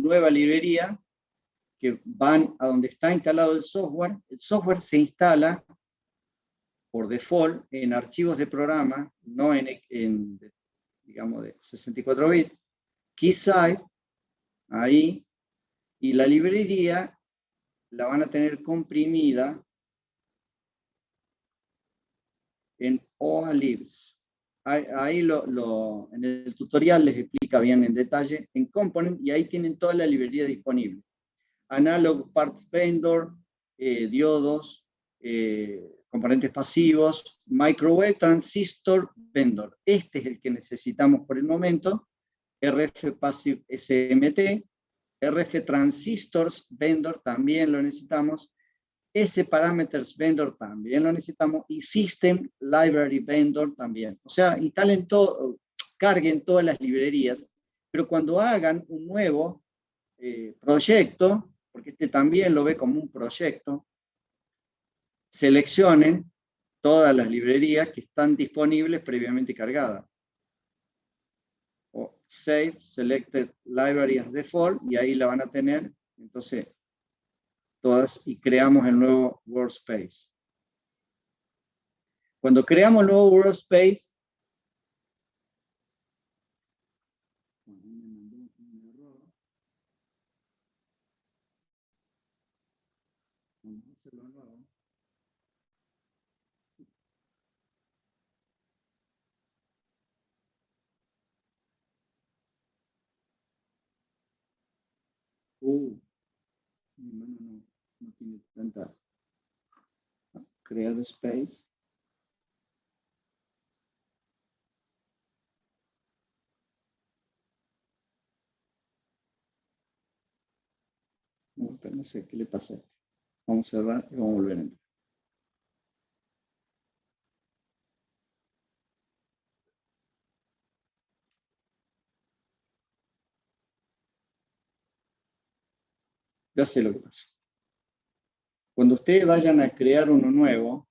nueva librería, que van a donde está instalado el software se instala por default en archivos de programa, no en digamos, de 64 bits, Keysight, ahí, y la librería la van a tener comprimida en OAlibs. Ahí en el tutorial les explica bien en detalle en Component, y ahí tienen toda la librería disponible. Analog Parts Vendor, diodos, componentes pasivos, Microwave Transistor Vendor. Este es el que necesitamos por el momento. RF Passive SMT, RF Transistors Vendor también lo necesitamos. S-Parameters Vendor también lo necesitamos. Y System Library Vendor también. O sea, instalen todo, carguen todas las librerías, pero cuando hagan un nuevo proyecto, porque este también lo ve como un proyecto, seleccionen todas las librerías que están disponibles previamente cargadas. O Save Selected Library as Default, y ahí la van a tener, entonces, todas, y creamos el nuevo workspace. Cuando creamos el nuevo workspace, no tiene tanta. Crear space. No sé qué le pasa. Vamos a cerrar y vamos a volver a entrar. Ya sé lo que pasa. Cuando ustedes vayan a crear uno nuevo,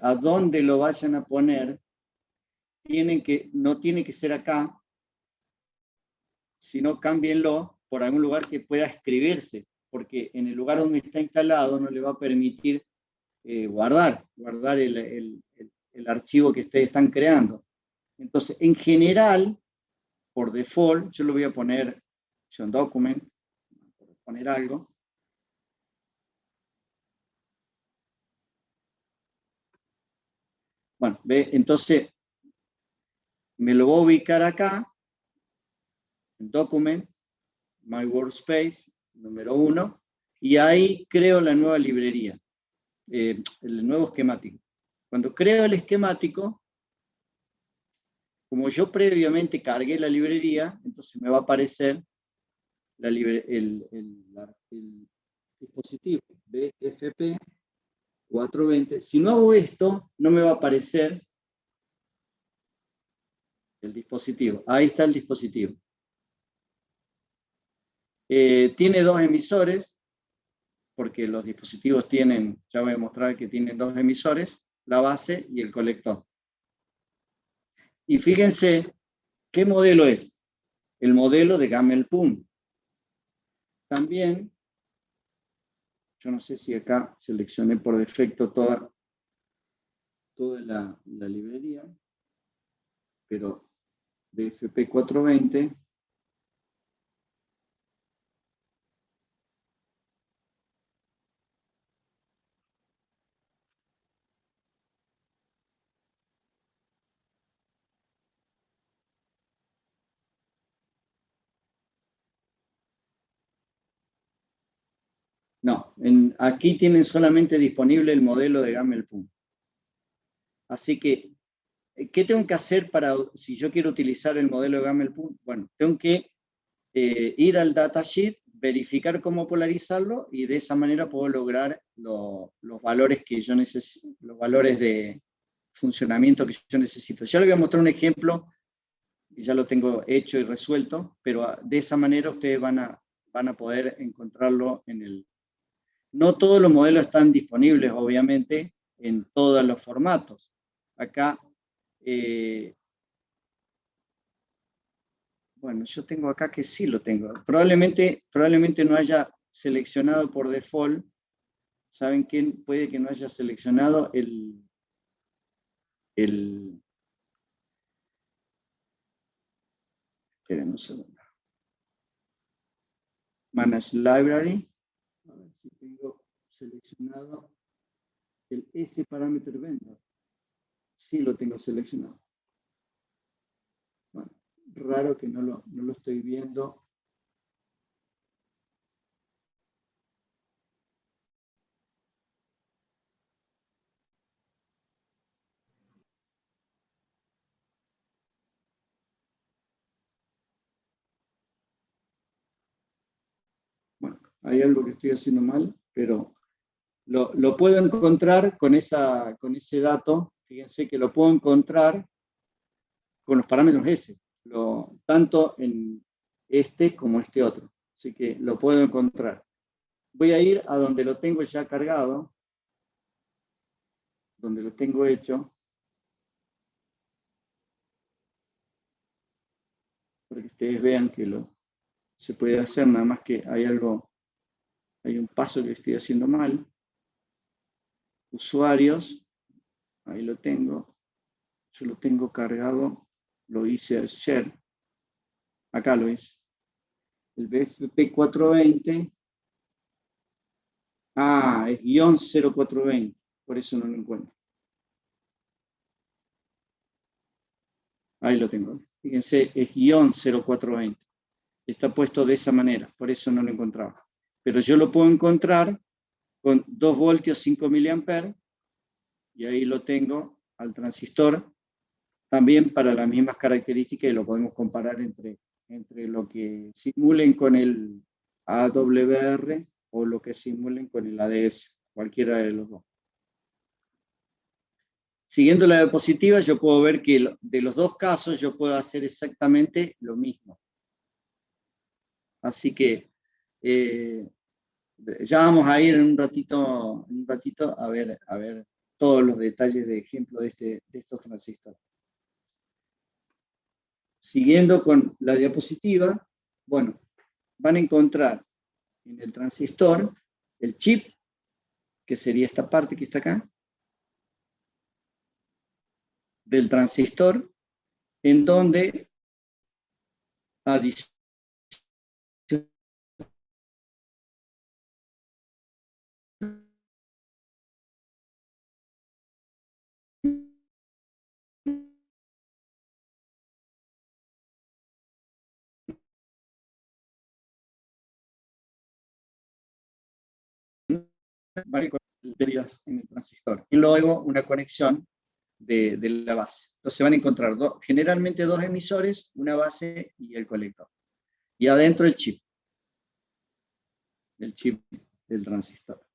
a dónde lo vayan a poner, no tiene que ser acá, sino cámbienlo por algún lugar que pueda escribirse, porque en el lugar donde está instalado no le va a permitir guardar el archivo que ustedes están creando. Entonces, en general, por default, yo lo voy a poner en document, por poner algo. Bueno, ve, entonces me lo voy a ubicar acá, en document, my workspace, número 1, y ahí creo la nueva librería, el nuevo esquemático. Cuando creo el esquemático, como yo previamente cargué la librería, entonces me va a aparecer el dispositivo BFP 420. Si no hago esto, no me va a aparecer el dispositivo. Ahí está el dispositivo. Tiene dos emisores, porque los dispositivos tienen, ya voy a mostrar que tienen dos emisores, la base y el colector. Y fíjense, ¿qué modelo es? El modelo de Gammelpun. También, yo no sé si acá seleccioné por defecto toda la librería, pero BFP 420. No, aquí tienen solamente disponible el modelo de Gammelpun. Así que, ¿qué tengo que hacer si yo quiero utilizar el modelo de Gammelpun? Bueno, tengo que ir al datasheet, verificar cómo polarizarlo, y de esa manera puedo lograr los valores que yo necesito, los valores de funcionamiento que yo necesito. Ya les voy a mostrar un ejemplo, y ya lo tengo hecho y resuelto, pero de esa manera ustedes van a poder encontrarlo en el... No todos los modelos están disponibles, obviamente, en todos los formatos. Acá, Bueno, yo tengo acá que sí lo tengo. Probablemente no haya seleccionado por default. ¿Saben quién? Puede que no haya seleccionado el esperen un segundo. Manage Library. A ver si tengo seleccionado el S parámetro vendor. Sí lo tengo seleccionado. Bueno, raro que no lo estoy viendo. Bueno, hay algo que estoy haciendo mal, pero lo puedo encontrar con ese dato. Fíjense que lo puedo encontrar con los parámetros S, tanto en este como este otro. Así que lo puedo encontrar. Voy a ir a donde lo tengo ya cargado, donde lo tengo hecho, para que ustedes vean que se puede hacer, nada más que hay un paso que estoy haciendo mal. Usuarios, ahí lo tengo. Yo lo tengo cargado, lo hice al share. Acá lo hice. El BFP 420. Es guión 0420. Por eso no lo encuentro. Ahí lo tengo. Fíjense, es guión 0420. Está puesto de esa manera. Por eso no lo encontraba. Pero yo lo puedo encontrar con 2 voltios 5 miliamperes. Y ahí lo tengo al transistor. También para las mismas características y lo podemos comparar entre lo que simulen con el AWR o lo que simulen con el ADS, cualquiera de los dos. Siguiendo la diapositiva, yo puedo ver que de los dos casos yo puedo hacer exactamente lo mismo. Así que ya vamos a ir en un ratito a ver todos los detalles de ejemplo de estos transistores. Siguiendo con la diapositiva, bueno, van a encontrar en el transistor el chip, que sería esta parte que está acá, del transistor, en donde varias en el transistor. Y luego una conexión de la base. Entonces van a encontrar generalmente dos emisores, una base y el colector. Y adentro el chip del transistor.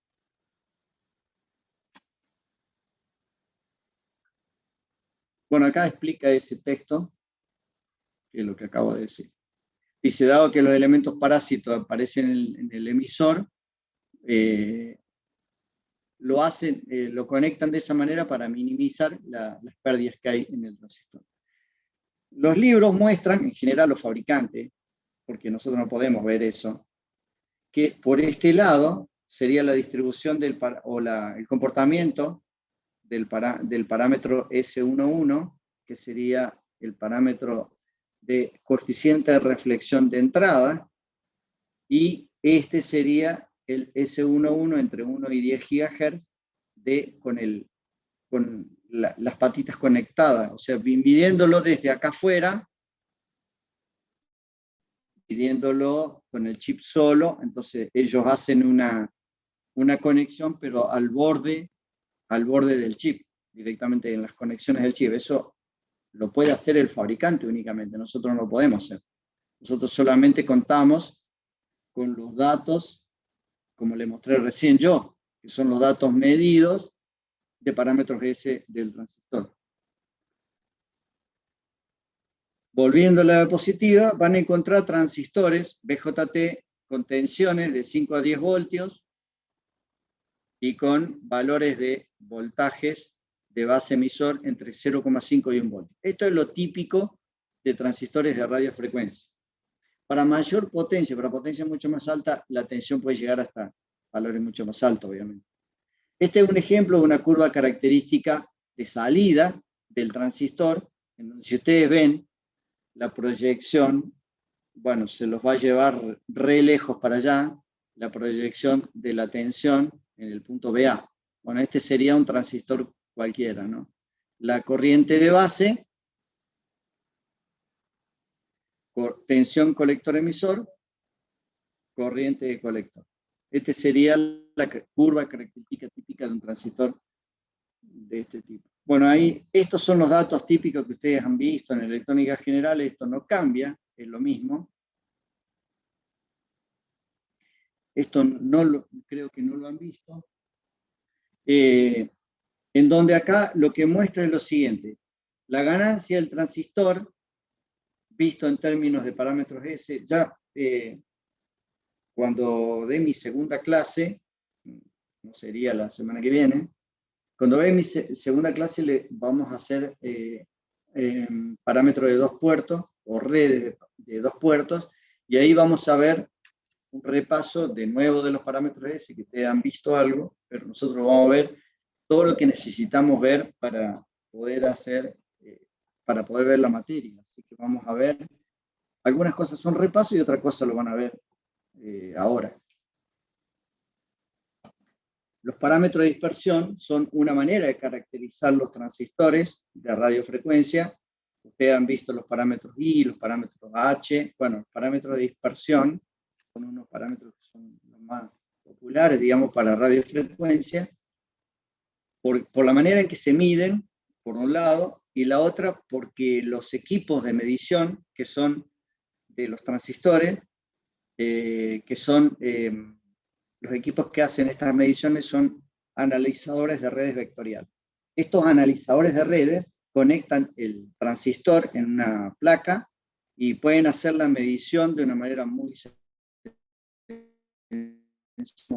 Bueno, acá explica ese texto, que es lo que acabo de decir. Dice, dado que los elementos parásitos aparecen en el emisor, lo conectan de esa manera para minimizar las pérdidas que hay en el transistor. Los libros muestran, en general los fabricantes, porque nosotros no podemos ver eso, que por este lado sería la distribución el comportamiento del parámetro S11, que sería el parámetro de coeficiente de reflexión de entrada, y este sería el S11 entre 1 y 10 GHz con las patitas conectadas, o sea, midiéndolo desde acá afuera, midiéndolo con el chip solo, entonces ellos hacen una conexión, pero al borde del chip, directamente en las conexiones del chip. Eso lo puede hacer el fabricante únicamente, nosotros no lo podemos hacer. Nosotros solamente contamos con los datos, como le mostré recién yo, que son los datos medidos de parámetros S del transistor. Volviendo a la diapositiva, van a encontrar transistores BJT con tensiones de 5 a 10 voltios y con valores de voltajes de base emisor entre 0,5 y 1 voltio. Esto es lo típico de transistores de radiofrecuencia. Para mayor potencia, para potencia mucho más alta, la tensión puede llegar hasta valores mucho más altos, obviamente. Este es un ejemplo de una curva característica de salida del transistor, en donde si ustedes ven la proyección, bueno, se los va a llevar re lejos para allá, la proyección de la tensión en el punto BA. Bueno, este sería un transistor cualquiera, ¿no? La corriente de base, tensión colector-emisor, corriente de colector. Esta sería la curva característica típica de un transistor de este tipo. Bueno, ahí estos son los datos típicos que ustedes han visto en electrónica general. Esto no cambia, es lo mismo. Esto creo que no lo han visto. En donde acá lo que muestra es lo siguiente. La ganancia del transistor, visto en términos de parámetros S, ya cuando dé mi segunda clase, no sería la semana que viene, cuando dé mi segunda clase le vamos a hacer parámetros de 2 puertos o redes de 2 puertos, y ahí vamos a ver un repaso de nuevo de los parámetros S, que ustedes han visto algo, pero nosotros vamos a ver todo lo que necesitamos ver para poder hacer, para poder ver la materia. Así que vamos a ver, algunas cosas son repaso y otras cosas lo van a ver ahora. Los parámetros de dispersión son una manera de caracterizar los transistores de radiofrecuencia. Ustedes han visto los parámetros I, los parámetros H. Bueno, los parámetros de dispersión son unos parámetros que son los más populares, digamos, para radiofrecuencia, por la manera en que se miden, por un lado, y la otra porque los equipos de medición, que son de los transistores, que son los equipos que hacen estas mediciones, son analizadores de redes vectoriales. Estos analizadores de redes conectan el transistor en una placa y pueden hacer la medición de una manera muy sencilla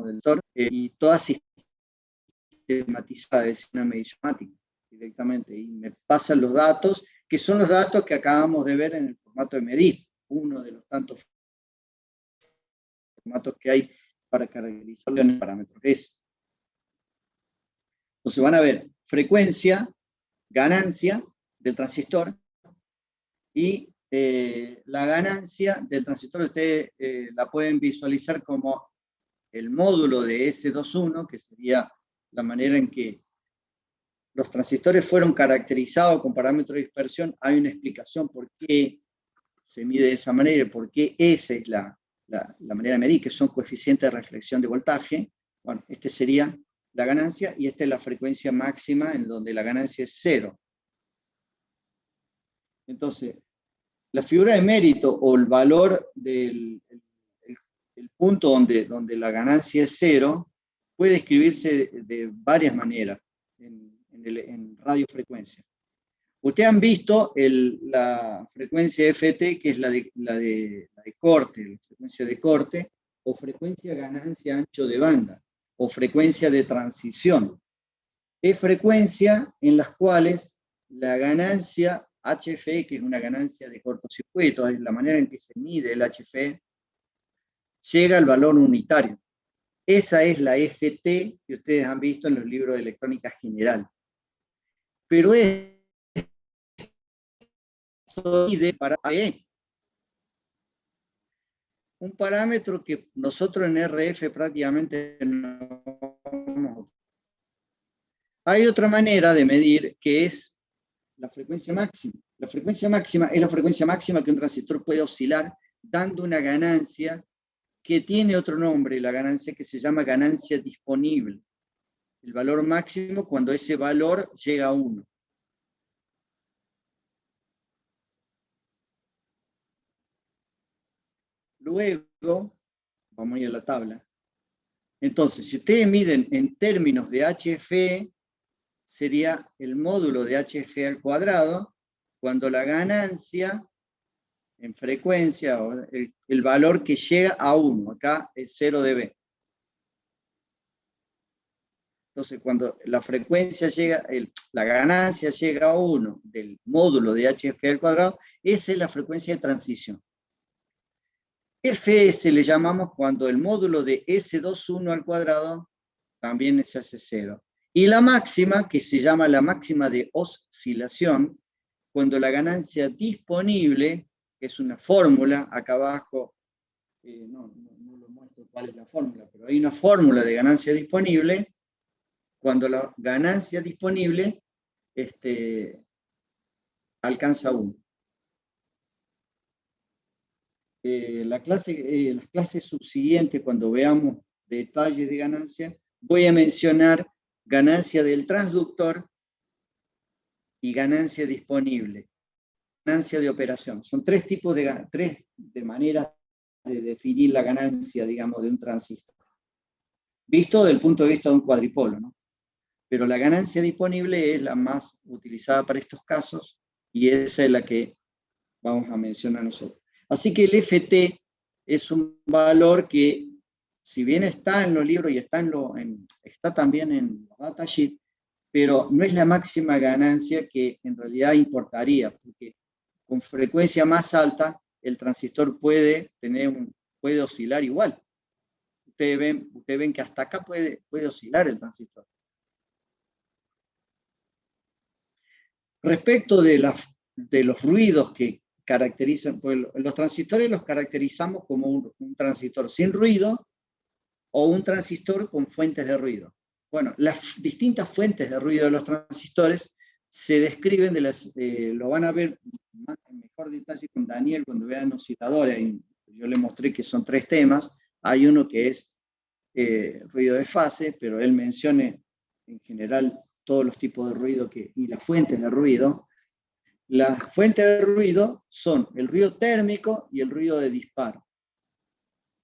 del tor, y toda sistematizada, es una medición matemática directamente, y me pasan los datos, que son los datos que acabamos de ver en el formato de medir, uno de los tantos formatos que hay para caracterizar en el parámetro S. Entonces van a ver frecuencia, ganancia del transistor, y la ganancia del transistor ustedes la pueden visualizar como el módulo de S21, que sería la manera en que los transistores fueron caracterizados con parámetros de dispersión. Hay una explicación por qué se mide de esa manera, por qué esa es la manera de medir, que son coeficientes de reflexión de voltaje. Bueno, este sería la ganancia, y esta es la frecuencia máxima, en donde la ganancia es 0. Entonces, la figura de mérito o el valor del el punto donde la ganancia es 0 puede escribirse de varias maneras en radiofrecuencia. Ustedes han visto la frecuencia FT, que es la de corte, la frecuencia de corte, o frecuencia ganancia ancho de banda, o frecuencia de transición. Es frecuencia en las cuales la ganancia HFE, que es una ganancia de cortocircuito, es la manera en que se mide el HFE, llega al valor unitario. Esa es la FT que ustedes han visto en los libros de electrónica general. Pero esto mide para AE, un parámetro que nosotros en RF prácticamente no. Hay otra manera de medir, que es la frecuencia máxima. La frecuencia máxima es la frecuencia máxima que un transistor puede oscilar, dando una ganancia que tiene otro nombre, la ganancia que se llama ganancia disponible. El valor máximo cuando ese valor llega a 1. Luego, vamos a ir a la tabla. Entonces, si ustedes miden en términos de HFE, sería el módulo de HFE al cuadrado, cuando la ganancia en frecuencia, el valor que llega a 1, acá es 0 dB. Entonces, cuando la frecuencia llega, la ganancia llega a 1 del módulo de HFE al cuadrado, esa es la frecuencia de transición. Fs le llamamos cuando el módulo de S21 al cuadrado también se hace 0. Y la máxima, que se llama la máxima de oscilación, cuando la ganancia disponible, que es una fórmula, acá abajo, no lo muestro cuál es la fórmula, pero hay una fórmula de ganancia disponible, cuando la ganancia disponible alcanza 1. Las clases subsiguientes, cuando veamos detalles de ganancia, voy a mencionar ganancia del transductor y ganancia disponible, ganancia de operación. Son tres tipos de maneras de definir la ganancia, digamos, de un transistor. Visto desde el punto de vista de un cuadripolo, ¿no? Pero la ganancia disponible es la más utilizada para estos casos y esa es la que vamos a mencionar nosotros. Así que el FT es un valor que, si bien está en los libros y está también en los datasheets, pero no es la máxima ganancia que en realidad importaría, porque con frecuencia más alta el transistor puede oscilar igual. Ustedes ven que hasta acá puede oscilar el transistor. Respecto de los ruidos que caracterizan, pues los transistores los caracterizamos como un transistor sin ruido o un transistor con fuentes de ruido. Bueno, las distintas fuentes de ruido de los transistores se describen, lo van a ver en mejor detalle con Daniel cuando vean osciladores. Yo le mostré que son 3 temas. Hay uno que es ruido de fase, pero él menciona en general todos los tipos de ruido y las fuentes de ruido. Las fuentes de ruido son el ruido térmico y el ruido de disparo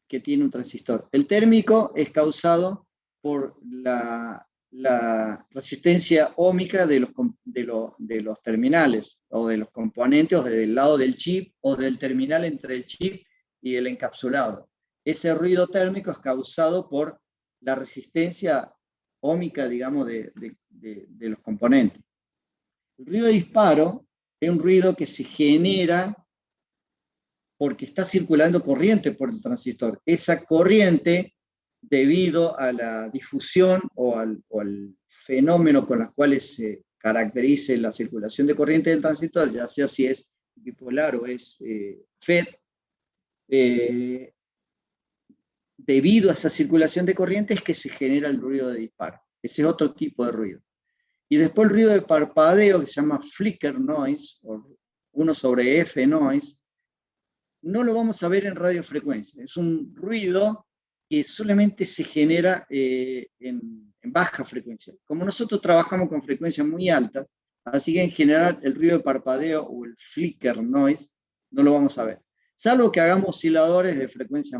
que tiene un transistor. El térmico es causado por la resistencia óhmica de los terminales o de los componentes o del lado del chip o del terminal entre el chip y el encapsulado. Ese ruido térmico es causado por la resistencia óhmica, digamos, de los componentes. El ruido de disparo es un ruido que se genera porque está circulando corriente por el transistor. Esa corriente, debido a la difusión o al fenómeno con los cuales se caracteriza la circulación de corriente del transistor, ya sea si es bipolar o es FET, debido a esa circulación de corriente es que se genera el ruido de disparo. Ese es otro tipo de ruido. Y después el ruido de parpadeo, que se llama flicker noise, o 1/F noise, no lo vamos a ver en radiofrecuencia. Es un ruido que solamente se genera en baja frecuencia. Como nosotros trabajamos con frecuencias muy altas, así que en general el ruido de parpadeo o el flicker noise no lo vamos a ver. Salvo que hagamos osciladores de frecuencia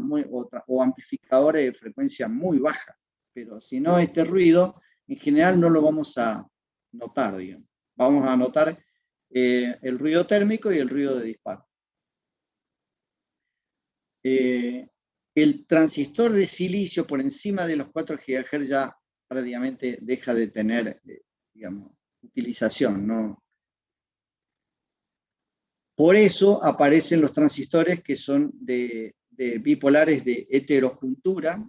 o amplificadores de frecuencia muy baja. Pero si no, este ruido en general no lo vamos a notar, digamos. Vamos a notar el ruido térmico y el ruido de disparo. El transistor de silicio por encima de los 4 GHz ya prácticamente deja de tener, digamos, utilización, ¿no? Por eso aparecen los transistores que son de bipolares de heterojuntura,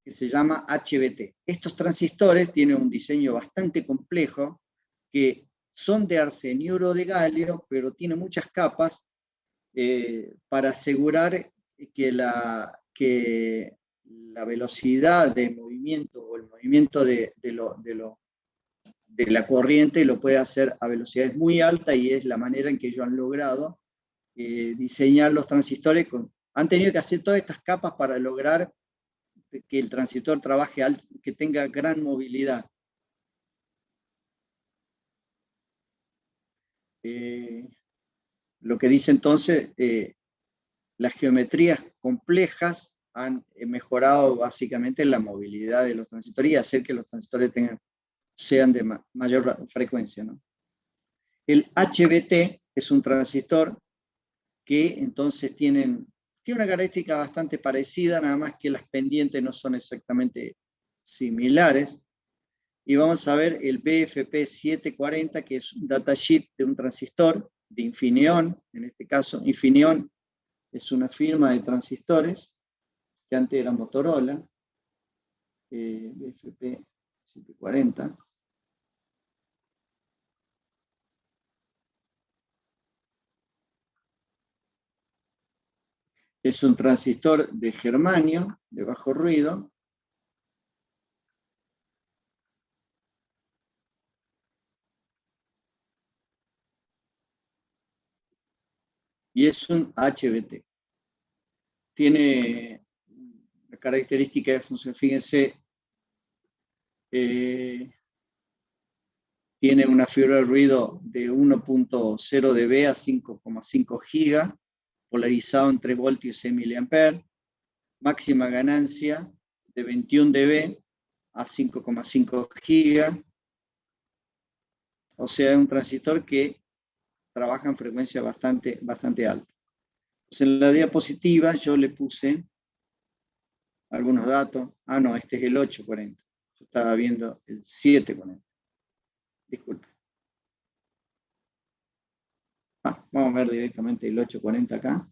que se llama HBT. Estos transistores tienen un diseño bastante complejo, que son de arseniuro de galio, pero tienen muchas capas para asegurar que la velocidad de movimiento o el movimiento de la corriente lo puede hacer a velocidades muy altas, y es la manera en que ellos han logrado diseñar los transistores. Han tenido que hacer todas estas capas para lograr que el transistor trabaje que tenga gran movilidad. Lo que dice entonces, las geometrías complejas han mejorado básicamente la movilidad de los transistores y hacer que los transistores sean de mayor frecuencia, ¿no? El HBT es un transistor que entonces tiene una característica bastante parecida, nada más que las pendientes no son exactamente similares. Y vamos a ver el BFP740, que es un datasheet de un transistor de Infineon, en este caso. Infineon es una firma de transistores que antes era Motorola, BFP 740. Es un transistor de germanio, de bajo ruido. Y es un HBT. Tiene la característica de función, fíjense, tiene una fibra de ruido de 1.0 dB a 5,5 giga, polarizado en 3 voltios y 6 mA, máxima ganancia de 21 dB a 5,5 giga, o sea, es un transistor que trabaja en frecuencia bastante alta. Entonces, en la diapositiva yo le puse algunos datos. Ah, no, este es el 840. Yo estaba viendo el 740. Disculpe. Vamos a ver directamente el 840 acá.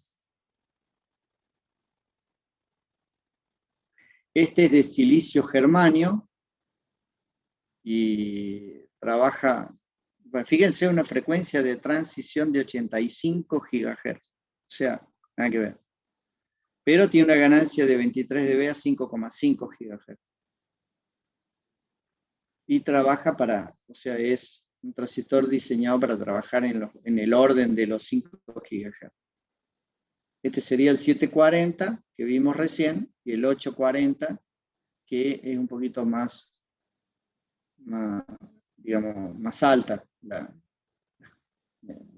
Este es de silicio germanio y trabaja, bueno, fíjense, una frecuencia de transición de 85 GHz. O sea, nada que ver. Pero tiene una ganancia de 23 dB a 5,5 GHz. Y trabaja o sea, es un transistor diseñado para trabajar en el orden de los 5 GHz. Este sería el 740 que vimos recién y el 840 que es un poquito más digamos, más alta,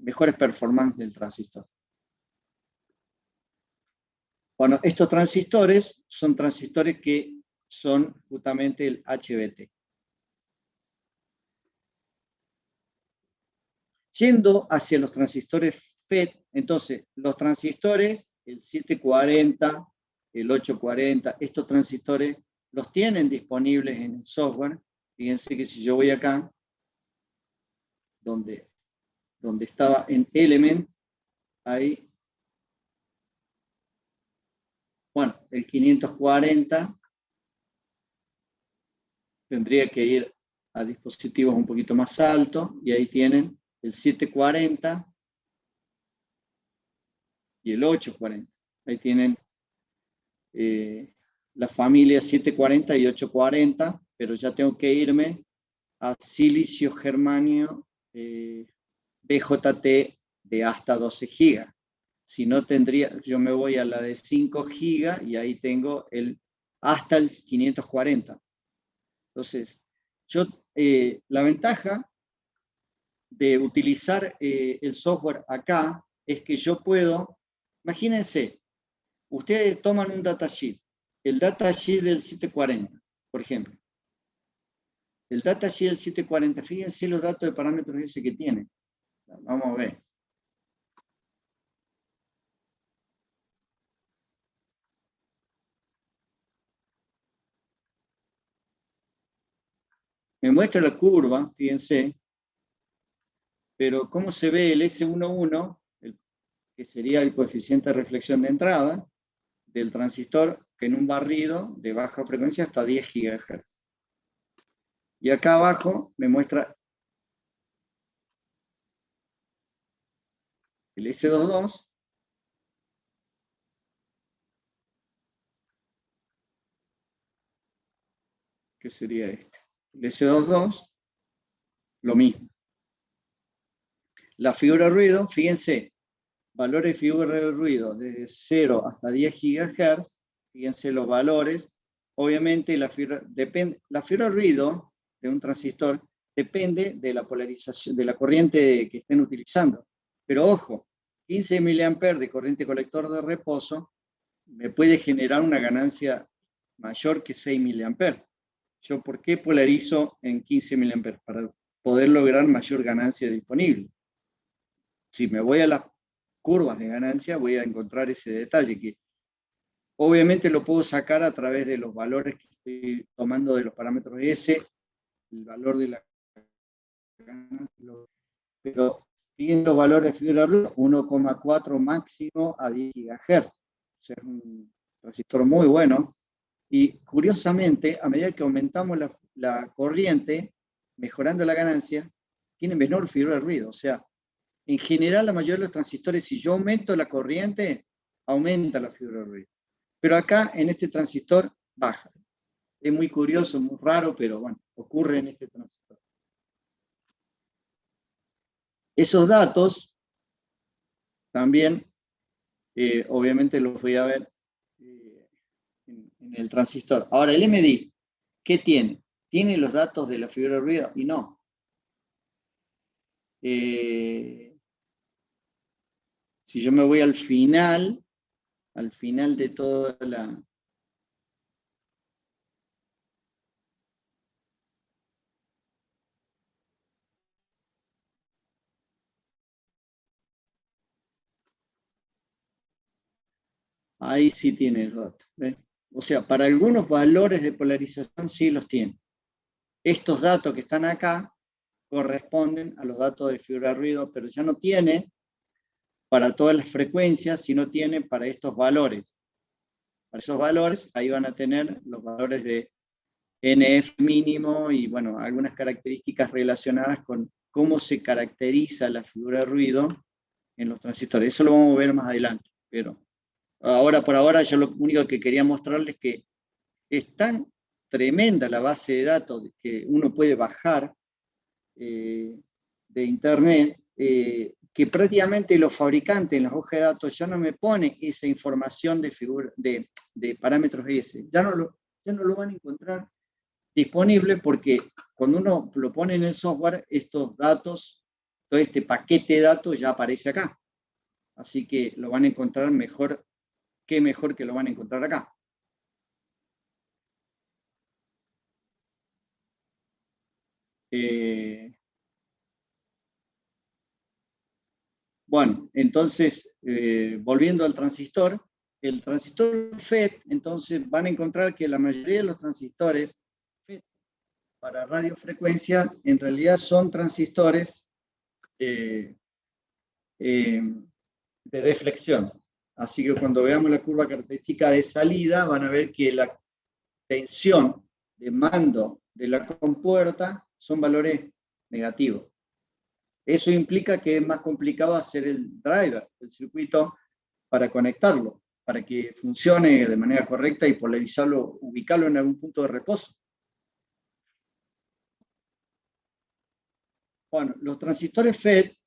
mejores performance del transistor. Bueno, estos transistores son transistores que son justamente el HBT. Yendo hacia los transistores FET, entonces los transistores, el 740, el 840, estos transistores los tienen disponibles en el software. Fíjense que si yo voy acá, donde estaba en Element, ahí, bueno, el 540 tendría que ir a dispositivos un poquito más altos, y ahí tienen el 740 y el 840. Ahí tienen la familia 740 y 840, pero ya tengo que irme a silicio germanio BJT de hasta 12 GB. Si no tendría, yo me voy a la de 5 GB y ahí tengo hasta el 540. Entonces, la ventaja de utilizar el software acá es que yo puedo, imagínense, ustedes toman un datasheet, el datasheet del 740, por ejemplo. El datasheet del 740, fíjense los datos de parámetros ese que tiene. Vamos a ver. Me muestra la curva, fíjense, pero ¿cómo se ve el S11, que sería el coeficiente de reflexión de entrada del transistor, que en un barrido de baja frecuencia hasta 10 GHz? Y acá abajo me muestra el S22, que sería este. El S22, lo mismo. La figura de ruido, fíjense, valores de figura de ruido desde 0 hasta 10 GHz, fíjense los valores. Obviamente la fibra de ruido de un transistor depende de la polarización, de la corriente que estén utilizando. Pero ojo, 15 mA de corriente colector de reposo me puede generar una ganancia mayor que 6 mA. ¿Yo por qué polarizo en 15 mA? Para poder lograr mayor ganancia disponible. Si me voy a las curvas de ganancia, voy a encontrar ese detalle que obviamente lo puedo sacar a través de los valores que estoy tomando de los parámetros S, el valor de la ganancia, pero Fíjense los valores de fibra de ruido, 1,4 máximo a 10 GHz. O sea, es un transistor muy bueno. Y curiosamente, a medida que aumentamos la corriente, mejorando la ganancia, tiene menor fibra de ruido. O sea, en general, la mayoría de los transistores, si yo aumento la corriente, aumenta la fibra de ruido. Pero acá, en este transistor, baja. Es muy curioso, muy raro, pero bueno, ocurre en este transistor. Esos datos también, obviamente, los voy a ver en el transistor. Ahora, el MDI, ¿qué tiene? Tiene los datos de la fibra de ruido y no. Si yo me voy al final de toda la... Ahí sí tiene el dato. ¿Ves? O sea, para algunos valores de polarización sí los tiene. Estos datos que están acá corresponden a los datos de fibra de ruido, pero ya no tiene para todas las frecuencias, sino tiene para estos valores. Para esos valores, ahí van a tener los valores de NF mínimo y, bueno, algunas características relacionadas con cómo se caracteriza la figura de ruido en los transistores. Eso lo vamos a ver más adelante, pero ahora por ahora yo lo único que quería mostrarles es que es tan tremenda la base de datos que uno puede bajar de internet, que prácticamente los fabricantes en las hojas de datos ya no me ponen esa información de parámetros S. Ya no lo van a encontrar disponible porque cuando uno lo pone en el software, estos datos, todo este paquete de datos ya aparece acá. Así que lo van a encontrar mejor, qué mejor que lo van a encontrar acá. Bueno, entonces, volviendo al transistor, el transistor FET, entonces van a encontrar que la mayoría de los transistores FET para radiofrecuencia en realidad son transistores de deflexión. Así que cuando veamos la curva característica de salida, van a ver que la tensión de mando de la compuerta son valores negativos. Eso implica que es más complicado hacer el driver, el circuito, para conectarlo, para que funcione de manera correcta y polarizarlo, ubicarlo en algún punto de reposo. Bueno, los transistores FET,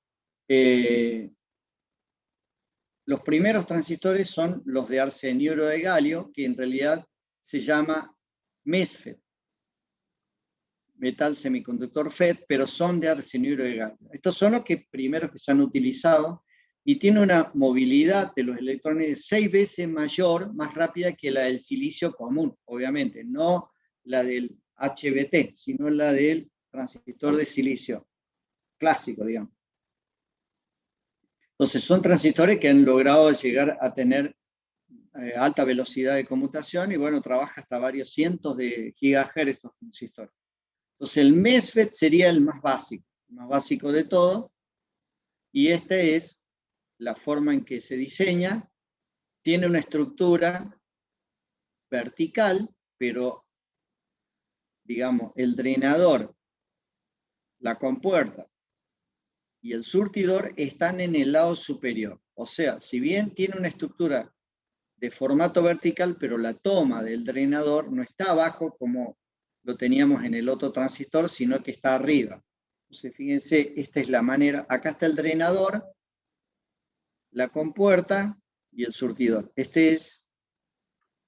los primeros transistores son los de arseniuro de galio, que en realidad se llama MESFET, metal semiconductor FET, pero son de arseniuro de galio. Estos son los que primeros que se han utilizado y tiene una movilidad de los electrones 6 veces mayor, más rápida que la del silicio común, obviamente, no la del HBT, sino la del transistor de silicio clásico, digamos. Entonces son transistores que han logrado llegar a tener alta velocidad de conmutación y bueno, trabaja hasta varios cientos de gigahertz estos transistores. Entonces el MESFET sería el más básico de todo, y esta es la forma en que se diseña. Tiene una estructura vertical, pero digamos, el drenador, la compuerta y el surtidor están en el lado superior. O sea, si bien tiene una estructura de formato vertical, pero la toma del drenador no está abajo como lo teníamos en el otro transistor, sino que está arriba. Entonces, fíjense, esta es la manera. Acá está el drenador, la compuerta y el surtidor. Esta es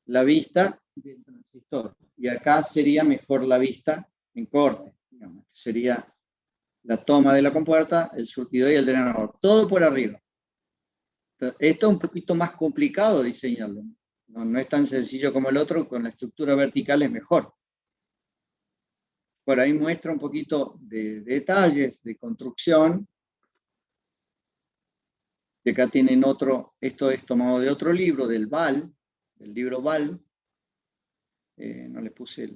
la vista del transistor. Y acá sería mejor la vista en corte. Digamos. Sería la toma de la compuerta, el surtidor y el drenador. Todo por arriba. Esto es un poquito más complicado diseñarlo. No es tan sencillo como el otro, con la estructura vertical es mejor. Por ahí muestra un poquito de detalles de construcción. Y acá tienen otro, esto es tomado de otro libro, del libro BAL. No le puse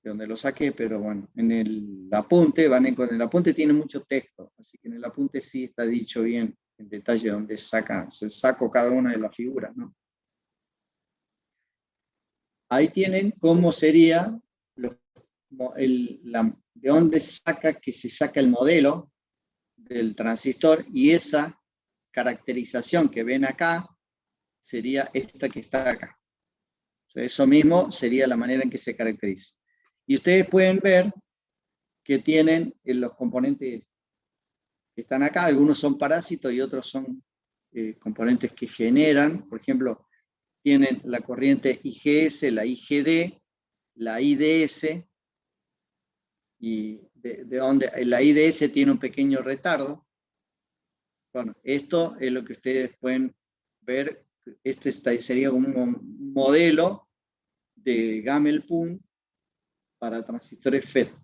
de donde lo saqué, pero bueno, en el apunte, el apunte tiene mucho texto, así que en el apunte sí está dicho bien en detalle dónde se sacó cada una de las figuras, ¿no? Ahí tienen cómo sería de dónde se saca el modelo del transistor, y esa caracterización que ven acá sería esta que está acá. O sea, eso mismo sería la manera en que se caracteriza. Y ustedes pueden ver que tienen los componentes que están acá, algunos son parásitos y otros son componentes que generan, por ejemplo, tienen la corriente IGS, la IGD, la IDS, y de donde la IDS tiene un pequeño retardo. Bueno, esto es lo que ustedes pueden ver. Este sería un modelo de Gamel-Pun para transistores FET.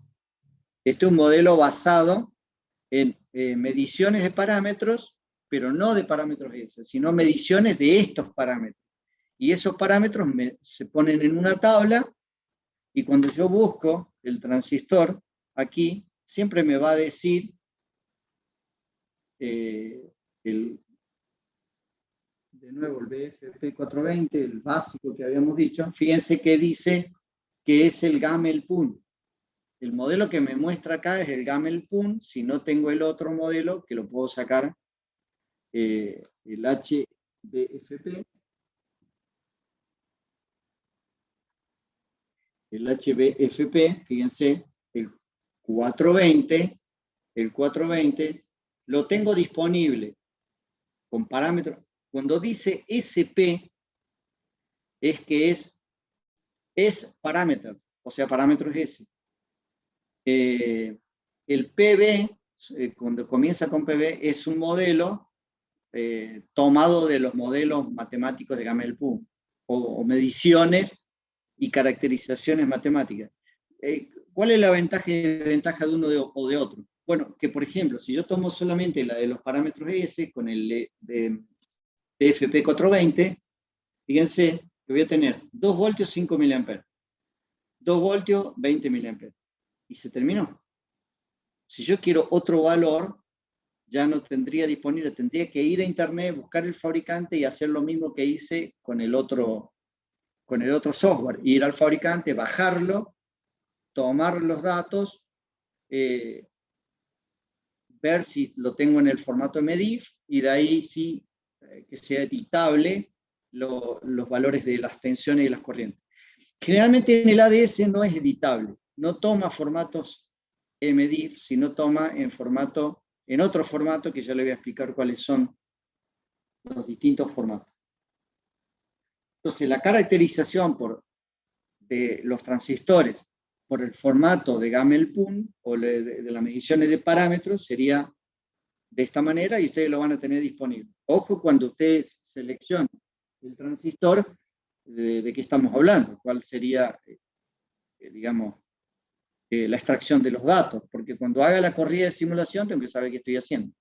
Este es un modelo basado en mediciones de parámetros, pero no de parámetros S, sino mediciones de estos parámetros. Y esos parámetros se ponen en una tabla, y cuando yo busco el transistor aquí, siempre me va a decir de nuevo el BFP420, el básico que habíamos dicho. Fíjense que dice que es el Gamel-Pun. El modelo que me muestra acá es el Gamel-Pun. Si no tengo el otro modelo, que lo puedo sacar, el HBFP. El HBFP, fíjense, el 420, lo tengo disponible con parámetros. Cuando dice SP, es que es parámetro, o sea, parámetros S. El PB, cuando comienza con PB, es un modelo tomado de los modelos matemáticos de Gamel-Pun, o mediciones y caracterizaciones matemáticas. ¿Cuál es la ventaja y desventaja de uno o de otro? Bueno, que por ejemplo, si yo tomo solamente la de los parámetros S con el de PFP420, fíjense que voy a tener 2 voltios, 5 miliamperes. 2 voltios, 20 miliamperes. Y se terminó. Si yo quiero otro valor, ya no tendría disponible, tendría que ir a internet, buscar el fabricante y hacer lo mismo que hice con el otro software. Ir al fabricante, bajarlo, tomar los datos, ver si lo tengo en el formato MEDIF, y de ahí sí que sea editable los valores de las tensiones y las corrientes. Generalmente en el ADS no es editable, no toma formatos MEDIF, sino toma en otro formato que ya le voy a explicar cuáles son los distintos formatos. Entonces, la caracterización de los transistores por el formato de Gamel-Pun o de las mediciones de parámetros sería de esta manera, y ustedes lo van a tener disponible. Ojo cuando ustedes seleccionen el transistor, de qué estamos hablando, cuál sería, digamos, la extracción de los datos, porque cuando haga la corrida de simulación tengo que saber qué estoy haciendo.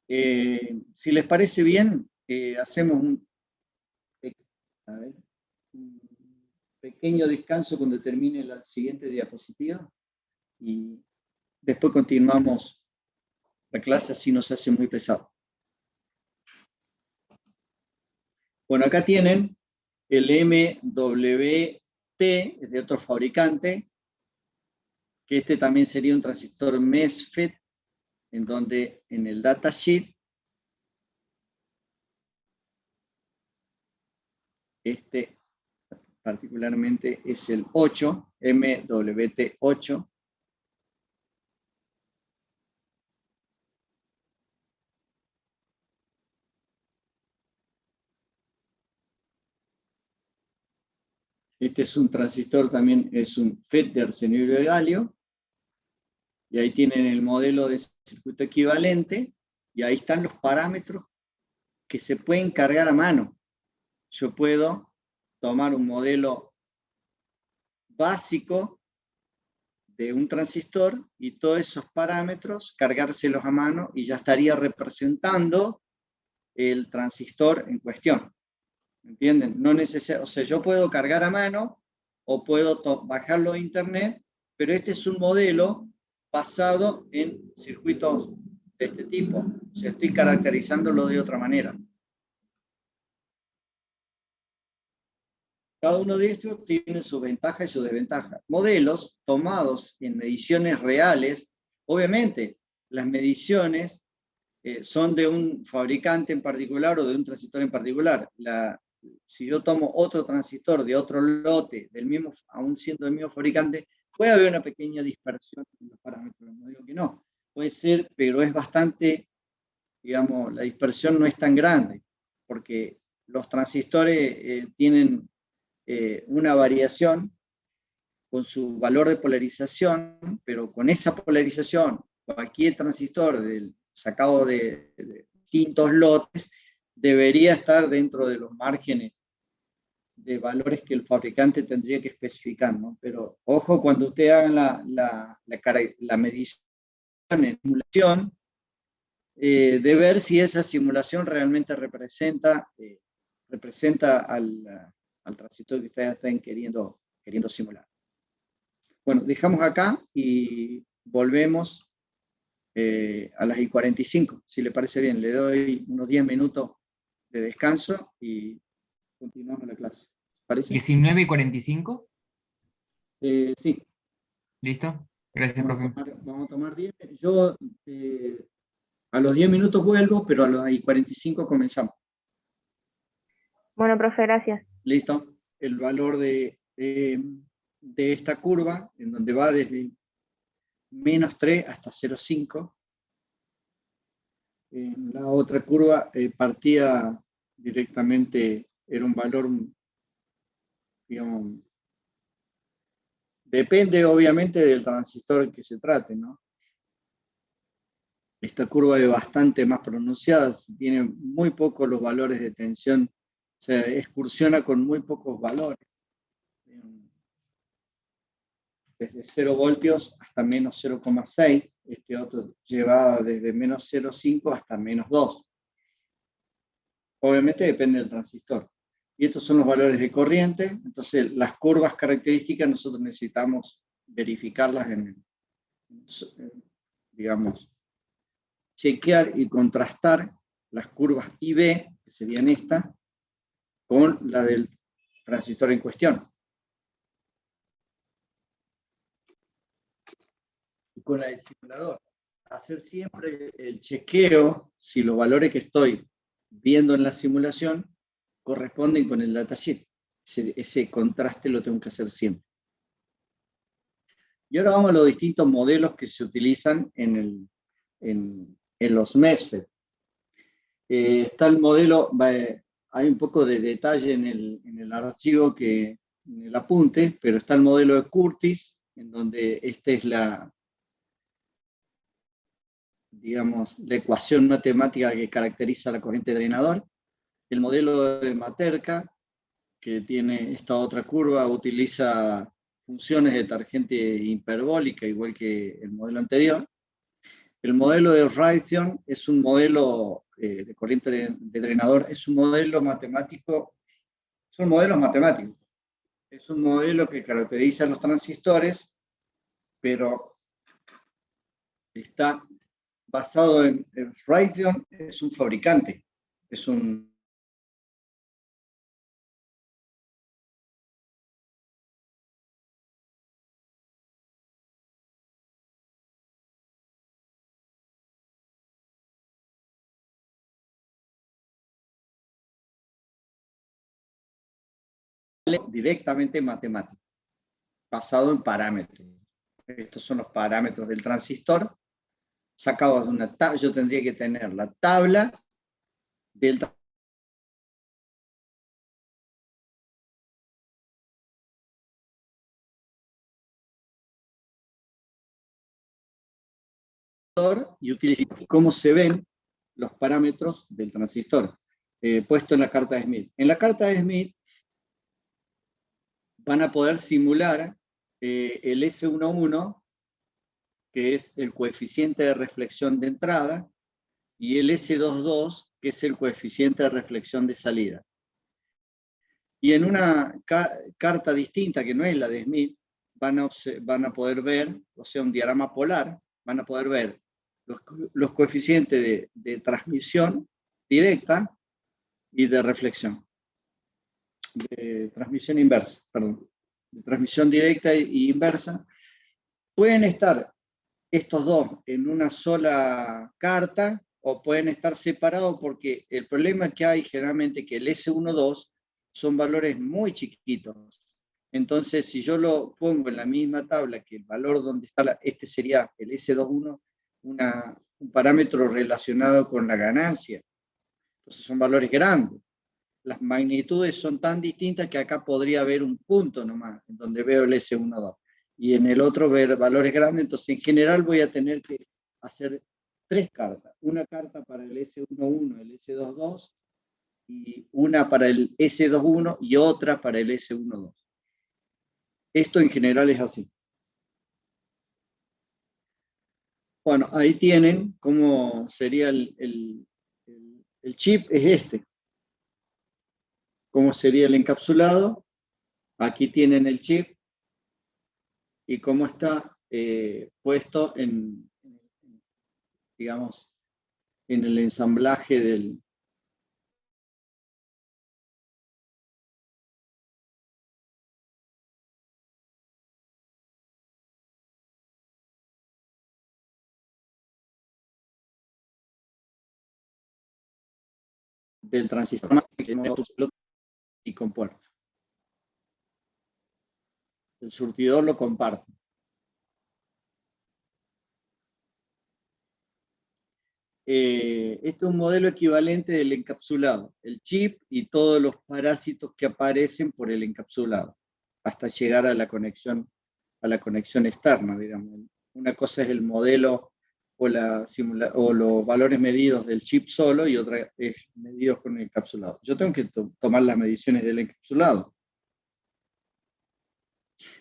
Si les parece bien, hacemos un pequeño descanso cuando termine la siguiente diapositiva, y después continuamos la clase, así no se hace muy pesado. Bueno, acá tienen el MWT, es de otro fabricante, que este también sería un transistor MESFET, en donde en el datasheet, este particularmente es el 8, MWT8. Este es un transistor, también es un FET de arsenuro de galio, y ahí tienen el modelo de circuito equivalente, y ahí están los parámetros que se pueden cargar a mano. Yo puedo tomar un modelo básico de un transistor y todos esos parámetros cargárselos a mano, y ya estaría representando el transistor en cuestión. ¿Entienden? No o sea, yo puedo cargar a mano o puedo bajarlo a internet, pero este es un modelo basado en circuitos de este tipo. O sea, estoy caracterizándolo de otra manera. Cada uno de estos tiene su ventaja y su desventaja. Modelos tomados en mediciones reales, obviamente las mediciones son de un fabricante en particular o de un transistor en particular. Si yo tomo otro transistor de otro lote, del mismo, aún siendo el mismo fabricante, puede haber una pequeña dispersión en los parámetros. No digo que no, puede ser, pero es bastante, digamos, la dispersión no es tan grande, porque los transistores tienen una variación con su valor de polarización, pero con esa polarización, cualquier transistor sacado de distintos lotes debería estar dentro de los márgenes de valores que el fabricante tendría que especificar, ¿no? Pero ojo, cuando usted haga la medición en simulación, de ver si esa simulación realmente representa al transistor que ustedes están queriendo simular. Bueno, dejamos acá y volvemos a las 45, si le parece bien. Le doy unos 10 minutos de descanso y continuamos la clase. ¿Parece? 19:45. Sí. ¿Listo? Gracias, profe. Vamos a tomar 10. Yo a los 10 minutos vuelvo, pero a las 45 comenzamos. Bueno, profe, gracias. Listo. El valor de esta curva, en donde va desde -3 hasta 0,5. La otra curva partía directamente, era un valor, digamos, depende obviamente del transistor que se trate, ¿no? Esta curva es bastante más pronunciada, tiene muy pocos los valores de tensión, o sea, excursiona con muy pocos valores. Desde 0 voltios hasta menos 0,6, este otro lleva desde menos 0,5 hasta menos 2. Obviamente depende del transistor. Y estos son los valores de corriente, entonces las curvas características nosotros necesitamos verificarlas digamos, chequear y contrastar las curvas IB, que serían estas, con la del transistor en cuestión. Y con la del simulador. Hacer siempre el chequeo si los valores que estoy viendo en la simulación corresponden con el datasheet. Ese contraste lo tengo que hacer siempre. Y ahora vamos a los distintos modelos que se utilizan en los MESFET. Está el modelo, hay un poco de detalle en el archivo, en el apunte, pero está el modelo de Curtis, en donde esta es digamos, la ecuación matemática que caracteriza la corriente drenador. El modelo de Materka, que tiene esta otra curva, utiliza funciones de tangente hiperbólica, igual que el modelo anterior. El modelo de Raytheon es un modelo de corriente de drenador, es un modelo matemático, son modelos matemáticos. Es un modelo que caracteriza los transistores, pero está basado en Raytheon, es un fabricante, es un directamente matemático, basado en parámetros. Estos son los parámetros del transistor, sacados de una tabla. Yo tendría que tener la tabla del transistor y utilizar cómo se ven los parámetros del transistor, puesto en la carta de Smith. En la carta de Smith van a poder simular el S11, que es el coeficiente de reflexión de entrada, y el S22, que es el coeficiente de reflexión de salida. Y en una carta distinta, que no es la de Smith, van a poder ver, o sea, un diagrama polar, van a poder ver los coeficientes de transmisión directa y de reflexión. De transmisión inversa, perdón. De transmisión directa y inversa. Pueden estar estos dos en una sola carta o pueden estar separados porque el problema que hay generalmente que el S12 son valores muy chiquitos. Entonces, si yo lo pongo en la misma tabla que el valor donde está, este sería el S21, un parámetro relacionado con la ganancia. Entonces son valores grandes. Las magnitudes son tan distintas que acá podría haber un punto nomás, en donde veo el S12. Y en el otro ver valores grandes, entonces en general voy a tener que hacer 3 cartas. Una carta para el S11, el S22, y una para el S21 y otra para el S12. Esto en general es así. Bueno, ahí tienen cómo sería el chip, es este. Cómo sería el encapsulado. Aquí tienen el chip y cómo está puesto en, digamos, en el ensamblaje del transistor y con puerto. El surtidor lo comparte. Este es un modelo equivalente del encapsulado, el chip y todos los parásitos que aparecen por el encapsulado, hasta llegar a la conexión externa, digamos. Una cosa es el modelo o los valores medidos del chip solo y otra es medidos con el encapsulado. Yo tengo que tomar las mediciones del encapsulado.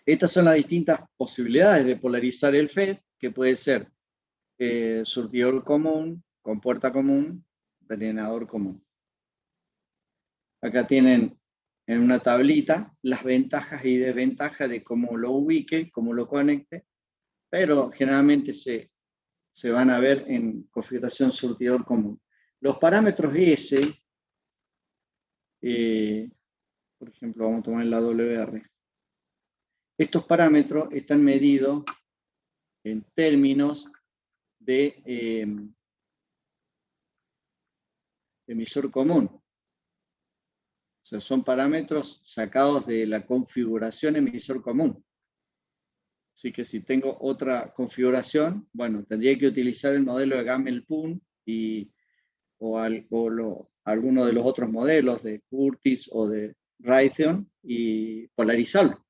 Estas son las distintas posibilidades de polarizar el FET, que puede ser surtidor común, con puerta común, drenador común. Acá tienen en una tablita las ventajas y desventajas de cómo lo ubique, cómo lo conecte, pero generalmente se van a ver en configuración surtidor común. Los parámetros S, por ejemplo, vamos a tomar la WR. Estos parámetros están medidos en términos de emisor común. O sea, son parámetros sacados de la configuración emisor común. Así que si tengo otra configuración, bueno, tendría que utilizar el modelo de Gamel-Pun o alguno de los otros modelos de Curtis o de Raytheon y polarizarlo.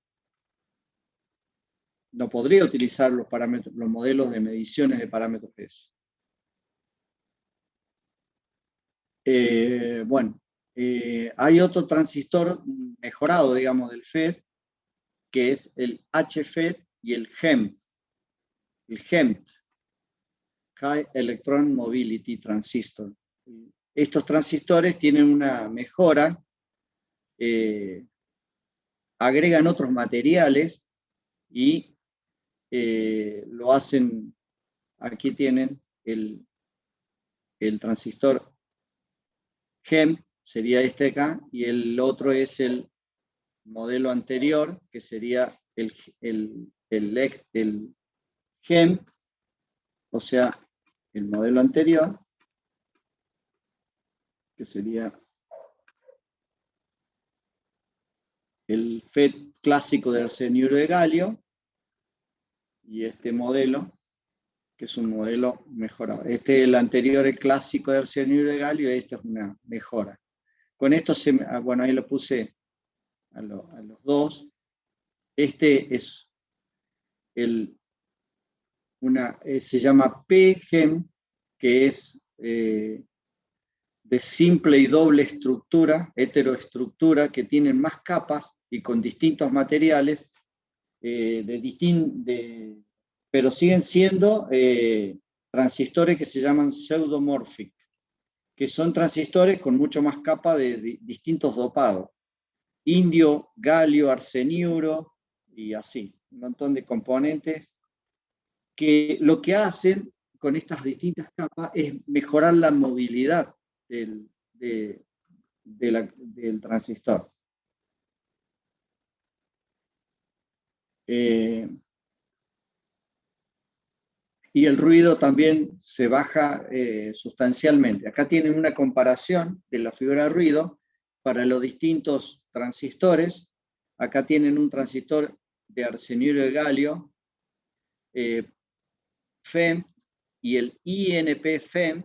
No podría utilizar los modelos de mediciones de parámetros S. Bueno, hay otro transistor mejorado, digamos, del FET, que es el HFET y el HEMT. El HEMT, High Electron Mobility Transistor. Estos transistores tienen una mejora, agregan otros materiales y lo hacen, aquí tienen el transistor HEMT, sería este acá, y el otro es el modelo anterior, que sería el HEMT, o sea, el modelo anterior, que sería el FET clásico de arseniuro de galio, y este modelo, que es un modelo mejorado. Este es el anterior, el clásico de arseniuro de galio, y esta es una mejora. Con esto, bueno, ahí lo puse a los dos. Este es se llama PGEM, que es de simple y doble estructura, heteroestructura, que tienen más capas y con distintos materiales, pero siguen siendo transistores que se llaman pseudomorphic, que son transistores con mucho más capa de distintos dopados. indio, galio, arseniuro, y así, un montón de componentes que lo que hacen con estas distintas capas es mejorar la movilidad del transistor. Y el ruido también se baja sustancialmente. Acá tienen una comparación de la figura de ruido para los distintos transistores. Acá tienen un transistor de arseniuro de galio, FEM, y el INP-FEM,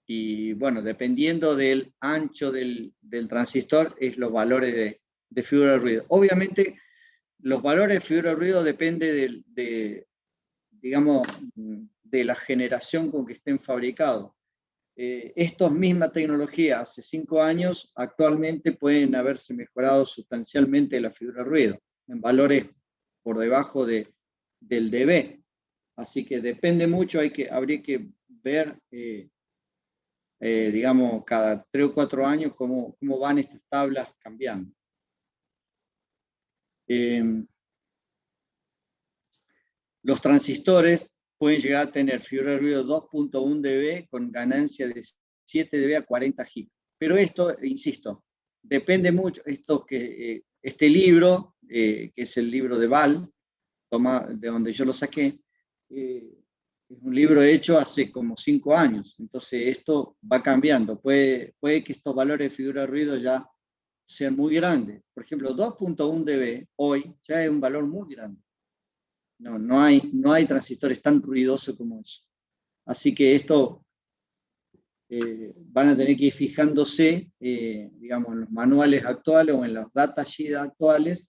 y bueno, dependiendo del ancho del transistor, es los valores de figura de ruido. Obviamente, los valores de figura de ruido dependen digamos, de la generación con que estén fabricados. Estos misma tecnología hace 5 años, actualmente pueden haberse mejorado sustancialmente la figura de ruido, en valores por debajo del dB. Así que depende mucho, habría que ver, digamos, cada 3 o 4 años cómo van estas tablas cambiando. Los transistores pueden llegar a tener figura de ruido 2.1 dB con ganancia de 7 dB a 40 GHz. Pero esto, insisto, depende mucho. Este libro, que es el libro de Val, de donde yo lo saqué, es un libro hecho hace como 5 años. Entonces esto va cambiando. Puede que estos valores de figura de ruido ya sean muy grandes. Por ejemplo, 2.1 dB hoy ya es un valor muy grande. No hay transistores tan ruidosos como eso. Así que esto van a tener que ir fijándose, digamos, en los manuales actuales o en los datasheets actuales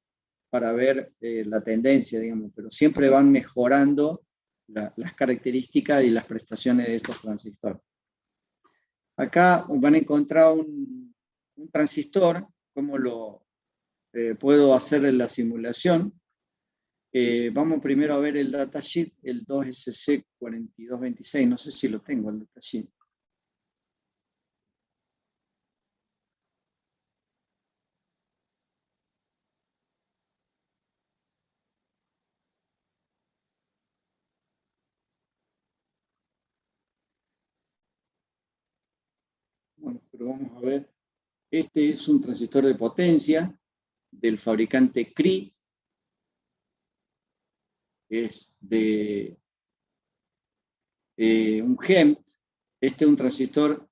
para ver la tendencia, digamos, pero siempre van mejorando las características y las prestaciones de estos transistores. Acá van a encontrar un transistor, como lo puedo hacer en la simulación. Vamos primero a ver el datasheet, el 2SC4226, no sé si lo tengo el datasheet. Bueno, pero vamos a ver. Este es un transistor de potencia del fabricante Cree. Es de un GEMT. Este es un transistor un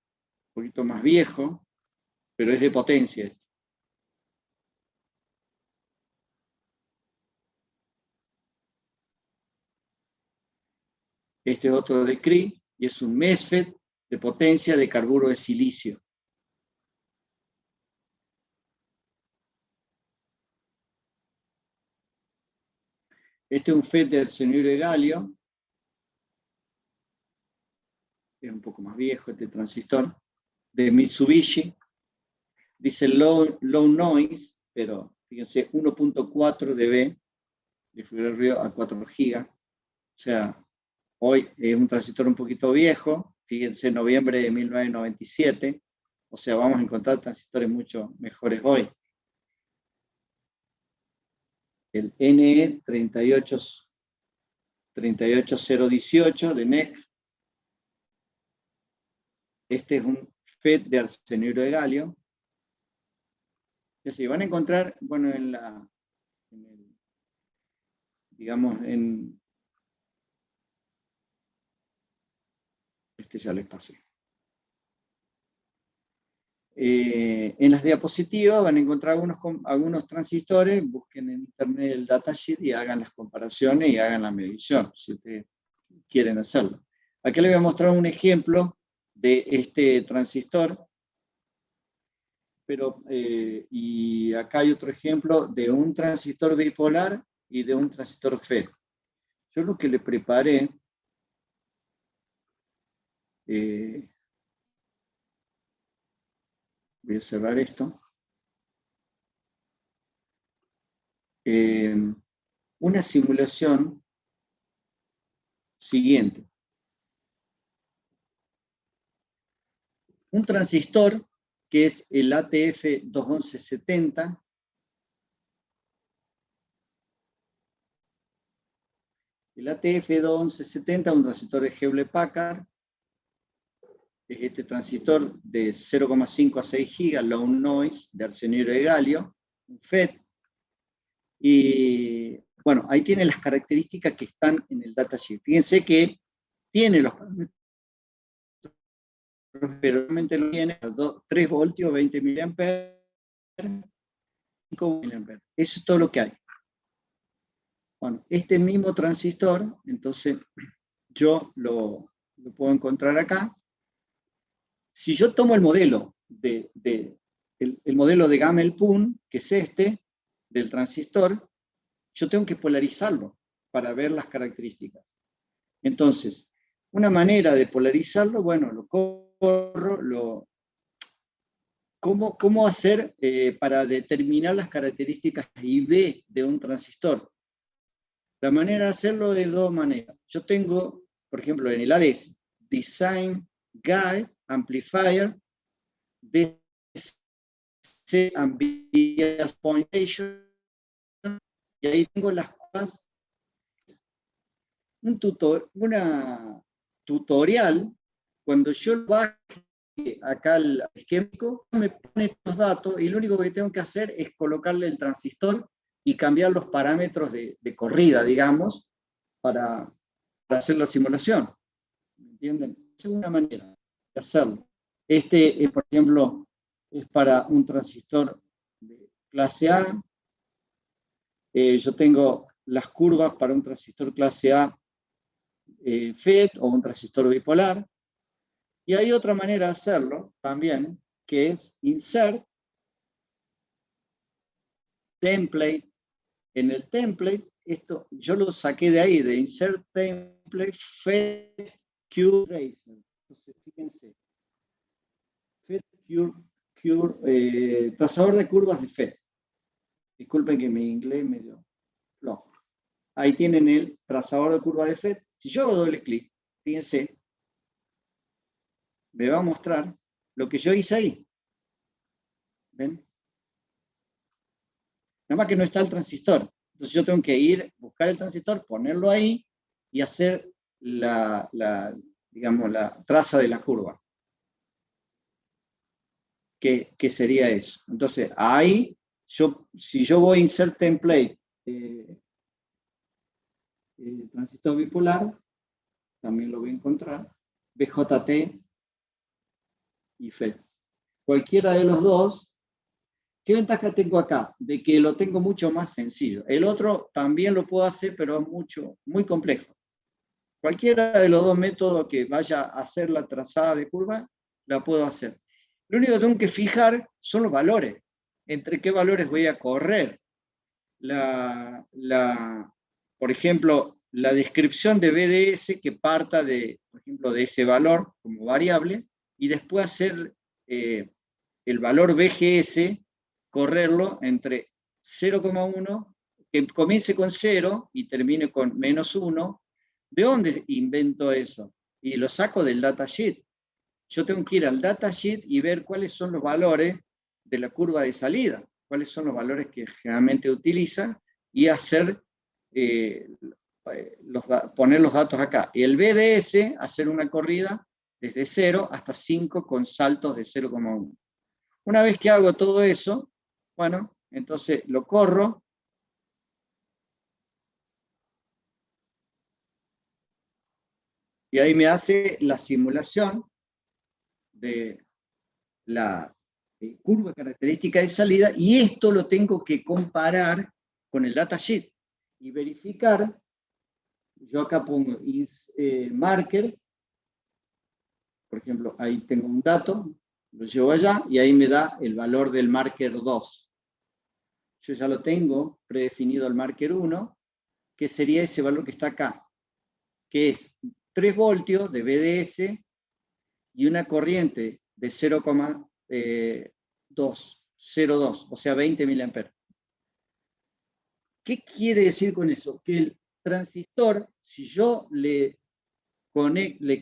poquito más viejo, pero es de potencia. Este es otro de Cree y es un MESFET de potencia de carburo de silicio. Este es un FET de arseniuro de galio. Es un poco más viejo este transistor, de Mitsubishi. Dice low noise, pero fíjense, 1.4 dB de figura de ruido a 4 GB. O sea, hoy es un transistor un poquito viejo, fíjense, noviembre de 1997. O sea, vamos a encontrar transistores mucho mejores hoy. El NE38018 de NEC. Este es un FET de arseniuro de galio. Es decir, van a encontrar, bueno, este ya les pasé. En las diapositivas van a encontrar algunos transistores, busquen en internet el datasheet y hagan las comparaciones y hagan la medición, si ustedes quieren hacerlo. Aquí les voy a mostrar un ejemplo de este transistor, y acá hay otro ejemplo de un transistor bipolar y de un transistor FET. Yo lo que le preparé, voy a cerrar esto, una simulación siguiente. Un transistor que es el ATF21170. El ATF21170, un transistor de Hewlett-Packard, es este transistor de 0,5 a 6 GB, low noise, de arsenuro de galio, un FET. Y bueno, ahí tiene las características que están en el datasheet. Fíjense que tiene los parámetros, pero realmente lo tiene 3 voltios, 20 mA, 5 mA. Eso es todo lo que hay. Bueno, este mismo transistor, entonces yo lo puedo encontrar acá. Si yo tomo el modelo el modelo de Gamel-Pun, que es este, del transistor, yo tengo que polarizarlo para ver las características. Entonces, una manera de polarizarlo, bueno, lo corro, ¿cómo hacer para determinar las características I-V de un transistor? La manera de hacerlo de dos maneras. Yo tengo, por ejemplo, en el ADS, Design Guide Amplifier DC and Bias Pointation, y ahí tengo las cosas. Una tutorial, cuando yo baje acá al esquemático, me pone estos datos y lo único que tengo que hacer es colocarle el transistor y cambiar los parámetros de corrida, digamos, para hacer la simulación. ¿Me entienden? Es una manera de hacerlo. Este, por ejemplo, es para un transistor de clase A. Yo tengo las curvas para un transistor clase A FET o un transistor bipolar. Y hay otra manera de hacerlo también, que es insert template. En el template, esto yo lo saqué de ahí, de insert template FET Cure Tracer. Entonces, fíjense, FET Cure, trazador de curvas de FET. Disculpen que mi inglés medio flojo. Ahí tienen el trazador de curvas de FET. Si yo hago doble clic, fíjense, me va a mostrar lo que yo hice ahí. ¿Ven? Nada más que no está el transistor. Entonces yo tengo que ir, buscar el transistor, ponerlo ahí y hacer digamos, la traza de la curva. ¿Qué sería eso? Entonces ahí, si yo voy a insert template transistor bipolar, también lo voy a encontrar, BJT y FET. Cualquiera de los dos. ¿Qué ventaja tengo acá? De que lo tengo mucho más sencillo. El otro también lo puedo hacer, pero es muy complejo. Cualquiera de los dos métodos que vaya a hacer la trazada de curva, la puedo hacer. Lo único que tengo que fijar son los valores. Entre qué valores voy a correr. Por ejemplo, la descripción de BDS que parta por ejemplo, de ese valor como variable, y después hacer el valor BGS, correrlo entre 0,1, que comience con 0 y termine con -1. ¿De dónde invento eso? Y lo saco del datasheet. Yo tengo que ir al datasheet y ver cuáles son los valores de la curva de salida, cuáles son los valores que generalmente utiliza, y hacer, poner los datos acá. Y el BDS, hacer una corrida desde 0 hasta 5 con saltos de 0,1. Una vez que hago todo eso, bueno, entonces lo corro. Y ahí me hace la simulación de la curva característica de salida, y esto lo tengo que comparar con el datasheet y verificar. Yo acá pongo marker, por ejemplo, ahí tengo un dato, lo llevo allá y ahí me da el valor del marker 2. Yo ya lo tengo predefinido el marker 1, que sería ese valor que está acá, que es 3 voltios de BDS y una corriente de 0,02, o sea, 20 mA. ¿Qué quiere decir con eso? Que el transistor, si yo le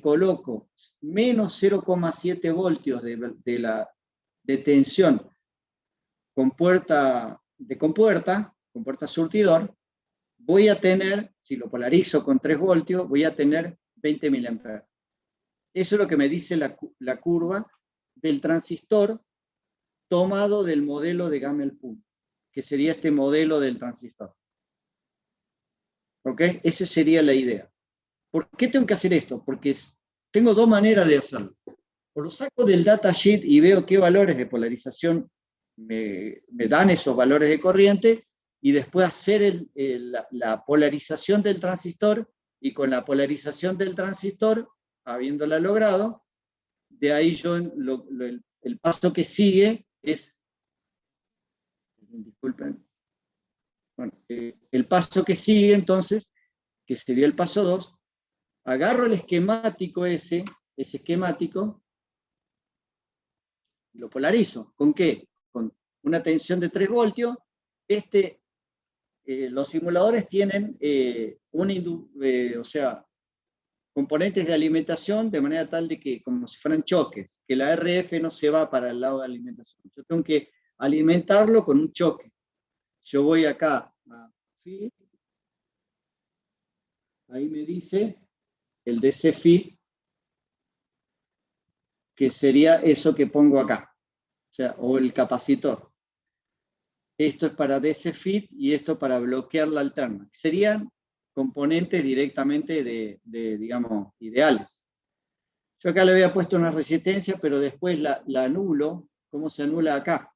coloco menos 0,7 voltios de de tensión con puerta surtidor, voy a tener, si lo polarizo con 3 voltios, voy a tener 20 mA. Eso es lo que me dice la curva del transistor tomado del modelo de Gamel-Pont, que sería este modelo del transistor. ¿Ok? Esa sería la idea. ¿Por qué tengo que hacer esto? Porque tengo 2 maneras de hacerlo. O lo saco del datasheet y veo qué valores de polarización me dan esos valores de corriente, y después hacer la polarización del transistor, y con la polarización del transistor, habiéndola logrado, de ahí yo el paso que sigue es, disculpen, bueno, el paso que sigue entonces, que sería el paso 2, agarro el esquemático ese esquemático, y lo polarizo. ¿Con qué? Con una tensión de 3 voltios. Los simuladores tienen o sea, componentes de alimentación de manera tal de que, como si fueran choques, que la RF no se va para el lado de alimentación. Yo tengo que alimentarlo con un choque. Yo voy acá a FI, ahí me dice el DC FI, que sería eso que pongo acá, o sea, o el capacitor. Esto es para DC FIT y esto para bloquear la alterna. Serían componentes directamente digamos, ideales. Yo acá le había puesto una resistencia, pero después la anulo. ¿Cómo se anula acá?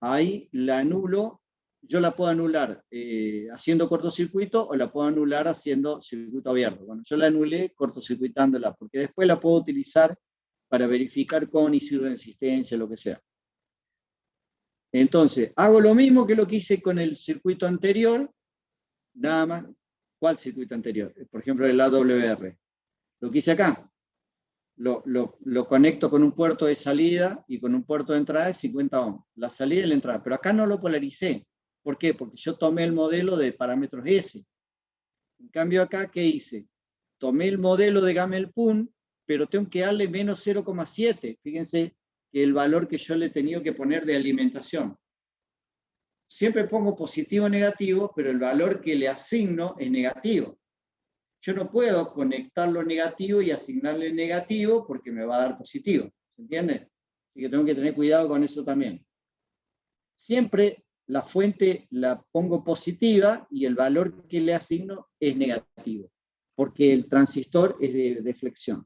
Ahí la anulo. Yo la puedo anular haciendo cortocircuito, o la puedo anular haciendo circuito abierto. Bueno, yo la anulé cortocircuitándola, porque después la puedo utilizar para verificar con y sin resistencia, lo que sea. Entonces, hago lo mismo que lo que hice con el circuito anterior, nada más. ¿Cuál circuito anterior? Por ejemplo, el AWR. Lo que hice acá, lo conecto con un puerto de salida y con un puerto de entrada de 50 ohms. La salida y la entrada. Pero acá no lo polaricé. ¿Por qué? Porque yo tomé el modelo de parámetros S. En cambio acá, ¿qué hice? Tomé el modelo de Gamel-Pont, pero tengo que darle menos 0,7. Fíjense que el valor que yo le he tenido que poner de alimentación. Siempre pongo positivo o negativo, pero el valor que le asigno es negativo. Yo no puedo conectar lo negativo y asignarle negativo, porque me va a dar positivo. ¿Se entiende? Así que tengo que tener cuidado con eso también. Siempre la fuente la pongo positiva y el valor que le asigno es negativo, porque el transistor es de flexión.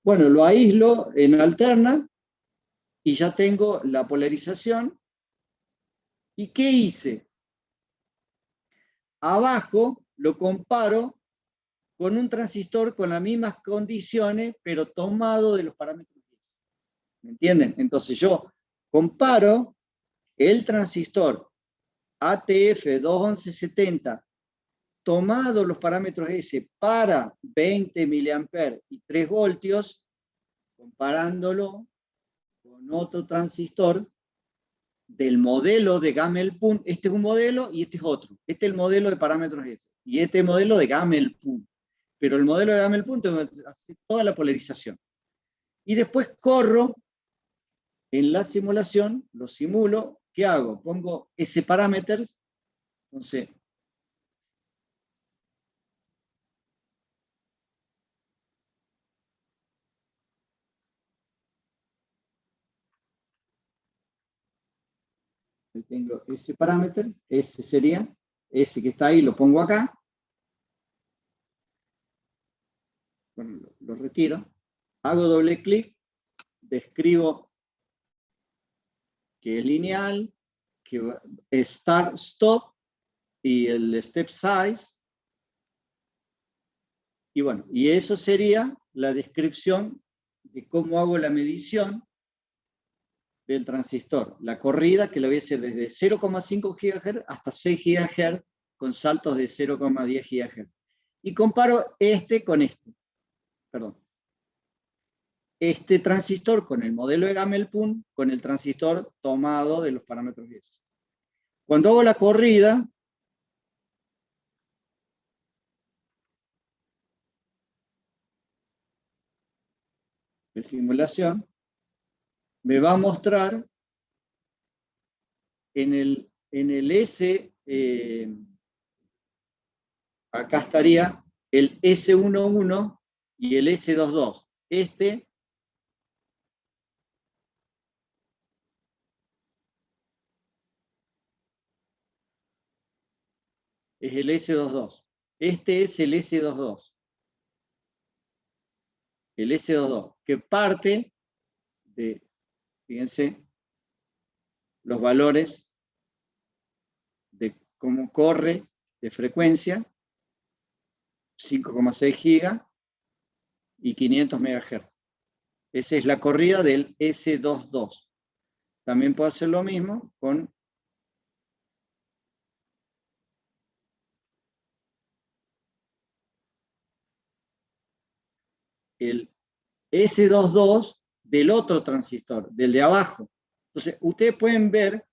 Bueno, lo aíslo en alterna y ya tengo la polarización. ¿Y qué hice? Abajo lo comparo con un transistor con las mismas condiciones, pero tomado de los parámetros 10. ¿Me entienden? Entonces yo comparo el transistor ATF21170 tomado los parámetros S para 20 mA y 3 voltios, comparándolo con otro transistor del modelo de Gamel-Pont. Este es un modelo y este es otro. Este es el modelo de parámetros S. Y este es el modelo de Gamel-Pont. Pero el modelo de Gamel-Pont hace toda la polarización. Y después corro en la simulación, lo simulo. ¿Qué hago? Pongo ese parámetros. Entonces, ahí tengo ese parámetro, ese sería, ese que está ahí lo pongo acá. Bueno, lo retiro. Hago doble clic, describo que es lineal, que es start, stop, y el step size. Y bueno, y eso sería la descripción de cómo hago la medición del transistor. La corrida, que la voy a hacer desde 0,5 GHz hasta 6 GHz, con saltos de 0,10 GHz. Y comparo este con este. Perdón. Este transistor con el modelo de Gamel-Pont, con el transistor tomado de los parámetros S. Cuando hago la corrida, de simulación, me va a mostrar en el S, acá estaría el S11 y el S22. Este es el S22. Este es el S22. El S22, que parte de, fíjense, los valores de cómo corre de frecuencia, 5,6 gigas y 500 MHz. Esa es la corrida del S22. También puedo hacer lo mismo con el S22 del otro transistor, del de abajo. Entonces, ustedes pueden ver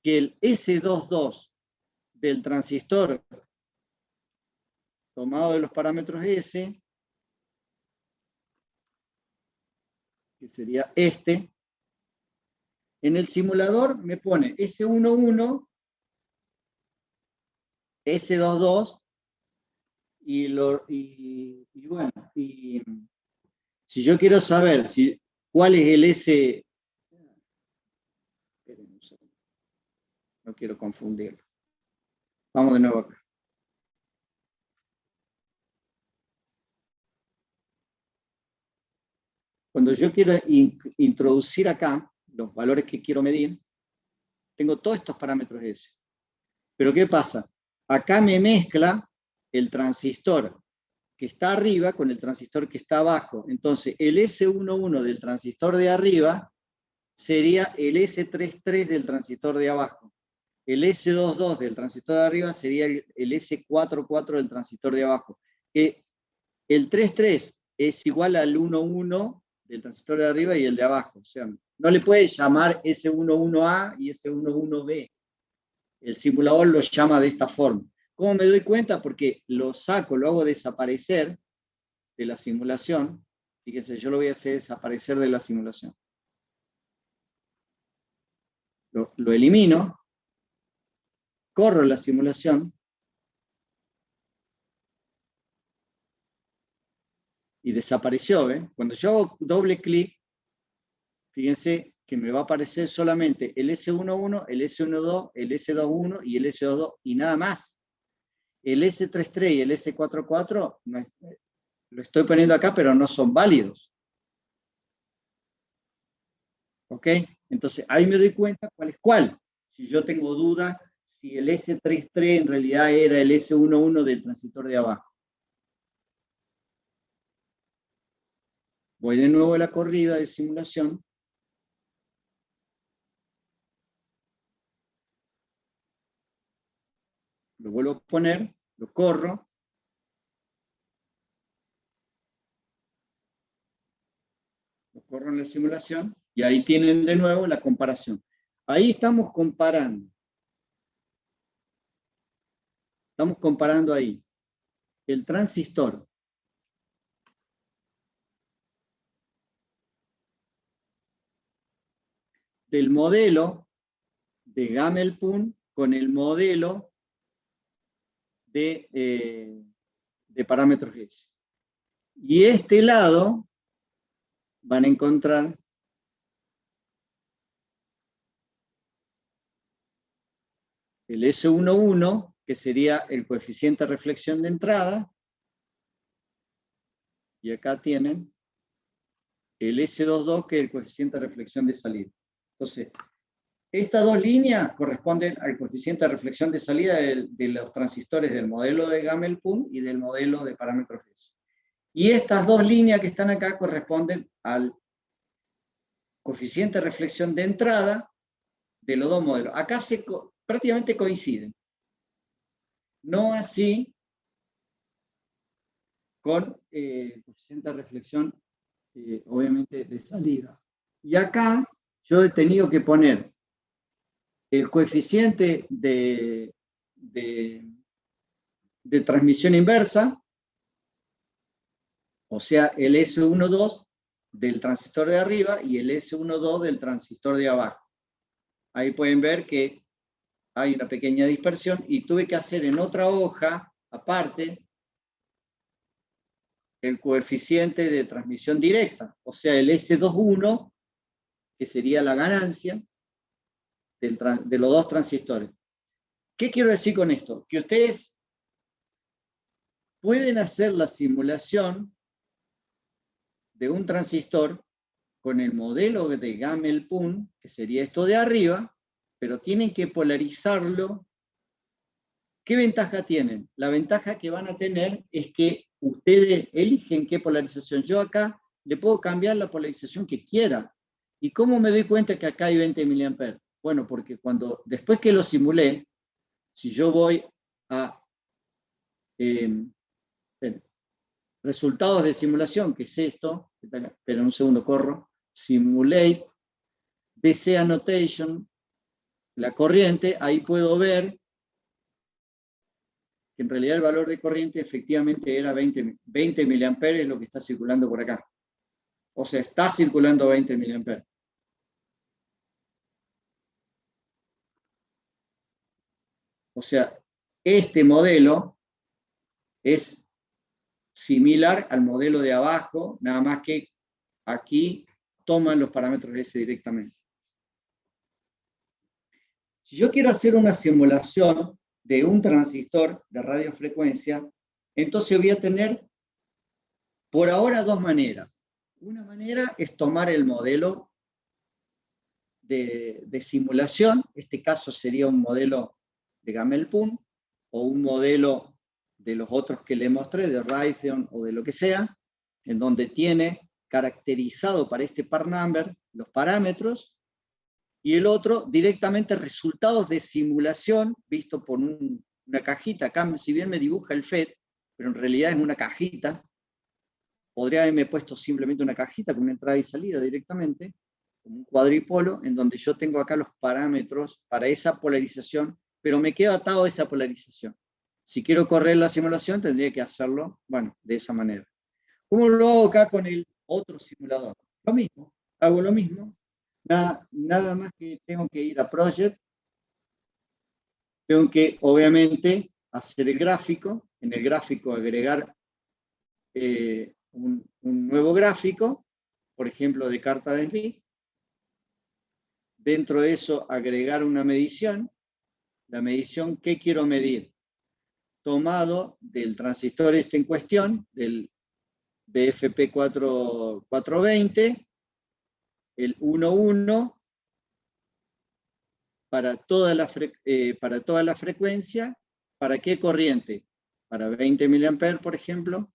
que el S22 del transistor tomado de los parámetros S, que sería este, en el simulador me pone S11, S22, y bueno, y si yo quiero saber cuál es el S, no quiero confundirlo. Vamos de nuevo acá. Cuando yo quiero introducir acá los valores que quiero medir, tengo todos estos parámetros S. Pero ¿qué pasa? Acá me mezcla el transistor que está arriba con el transistor que está abajo. Entonces, el S11 del transistor de arriba sería el S33 del transistor de abajo. El S22 del transistor de arriba sería el S44 del transistor de abajo. El 33 es igual al 11 del transistor de arriba y el de abajo. O sea, no le puede llamar S11A y S11B. El simulador lo llama de esta forma. ¿Cómo me doy cuenta? Porque lo saco, lo hago desaparecer de la simulación. Fíjense, yo lo voy a hacer desaparecer de la simulación. Lo elimino, corro la simulación y desapareció. ¿eh? Cuando yo hago doble clic, fíjense que me va a aparecer solamente el S11, el S12, el S21 y el S22 y nada más. El S33 y el S44 no es, lo estoy poniendo acá, pero no son válidos. ¿Ok? Entonces ahí me doy cuenta cuál es cuál. Si yo tengo duda si el S33 en realidad era el S11 del transistor de abajo. Voy de nuevo a la corrida de simulación. Lo vuelvo a poner, lo corro. Lo corro en la simulación y ahí tienen de nuevo la comparación. Ahí estamos comparando. Estamos comparando ahí el transistor del modelo de Gamelpun con el modelo de parámetros S. Y este lado van a encontrar el S11, que sería el coeficiente de reflexión de entrada, y acá tienen el S22, que es el coeficiente de reflexión de salida. Entonces, estas dos líneas corresponden al coeficiente de reflexión de salida de los transistores del modelo de Gamelpun y del modelo de parámetros S. Y estas dos líneas que están acá corresponden al coeficiente de reflexión de entrada de los dos modelos. Acá prácticamente coinciden. No así con el coeficiente de reflexión, obviamente, de salida. Y acá yo he tenido que poner el coeficiente de transmisión inversa, o sea, el S12, del transistor de arriba y el S12 del transistor de abajo. Ahí pueden ver que hay una pequeña dispersión y tuve que hacer en otra hoja, aparte, el coeficiente de transmisión directa, o sea, el S21, que sería la ganancia de los dos transistores. ¿Qué quiero decir con esto? Que ustedes pueden hacer la simulación de un transistor con el modelo de Gamel-Pun, que sería esto de arriba, pero tienen que polarizarlo. ¿Qué ventaja tienen? La ventaja que van a tener es que ustedes eligen qué polarización. Yo acá le puedo cambiar la polarización que quiera. ¿Y cómo me doy cuenta que acá hay 20 mA? Bueno, porque después que lo simulé, si yo voy a resultados de simulación, que es esto, pero un segundo corro, simulate, DC annotation, la corriente, ahí puedo ver que en realidad el valor de corriente efectivamente era 20 mA, es lo que está circulando por acá. O sea, está circulando 20 mA. O sea, este modelo es similar al modelo de abajo, nada más que aquí toman los parámetros S directamente. Si yo quiero hacer una simulación de un transistor de radiofrecuencia, entonces voy a tener por ahora dos maneras. Una manera es tomar el modelo de simulación, este caso sería un modelo de Gamel-Pun o un modelo de los otros que le mostré, de Raytheon o de lo que sea, en donde tiene caracterizado para este part number los parámetros, y el otro directamente resultados de simulación visto por una cajita. Acá, si bien me dibuja el FET, pero en realidad es una cajita, podría haberme puesto simplemente una cajita con una entrada y salida directamente, como un cuadripolo, en donde yo tengo acá los parámetros para esa polarización, pero me quedo atado a esa polarización. Si quiero correr la simulación, tendría que hacerlo, bueno, de esa manera. ¿Cómo lo hago acá con el otro simulador? Lo mismo, hago lo mismo, nada más que tengo que ir a Project, tengo que, obviamente, hacer el gráfico, en el gráfico agregar un nuevo gráfico, por ejemplo, de carta de Smith. Dentro de eso, agregar una medición. La medición, ¿qué quiero medir? Tomado del transistor este en cuestión, del BFP420, el 1.1, para toda la frecuencia. ¿Para qué corriente? Para 20 mA, por ejemplo,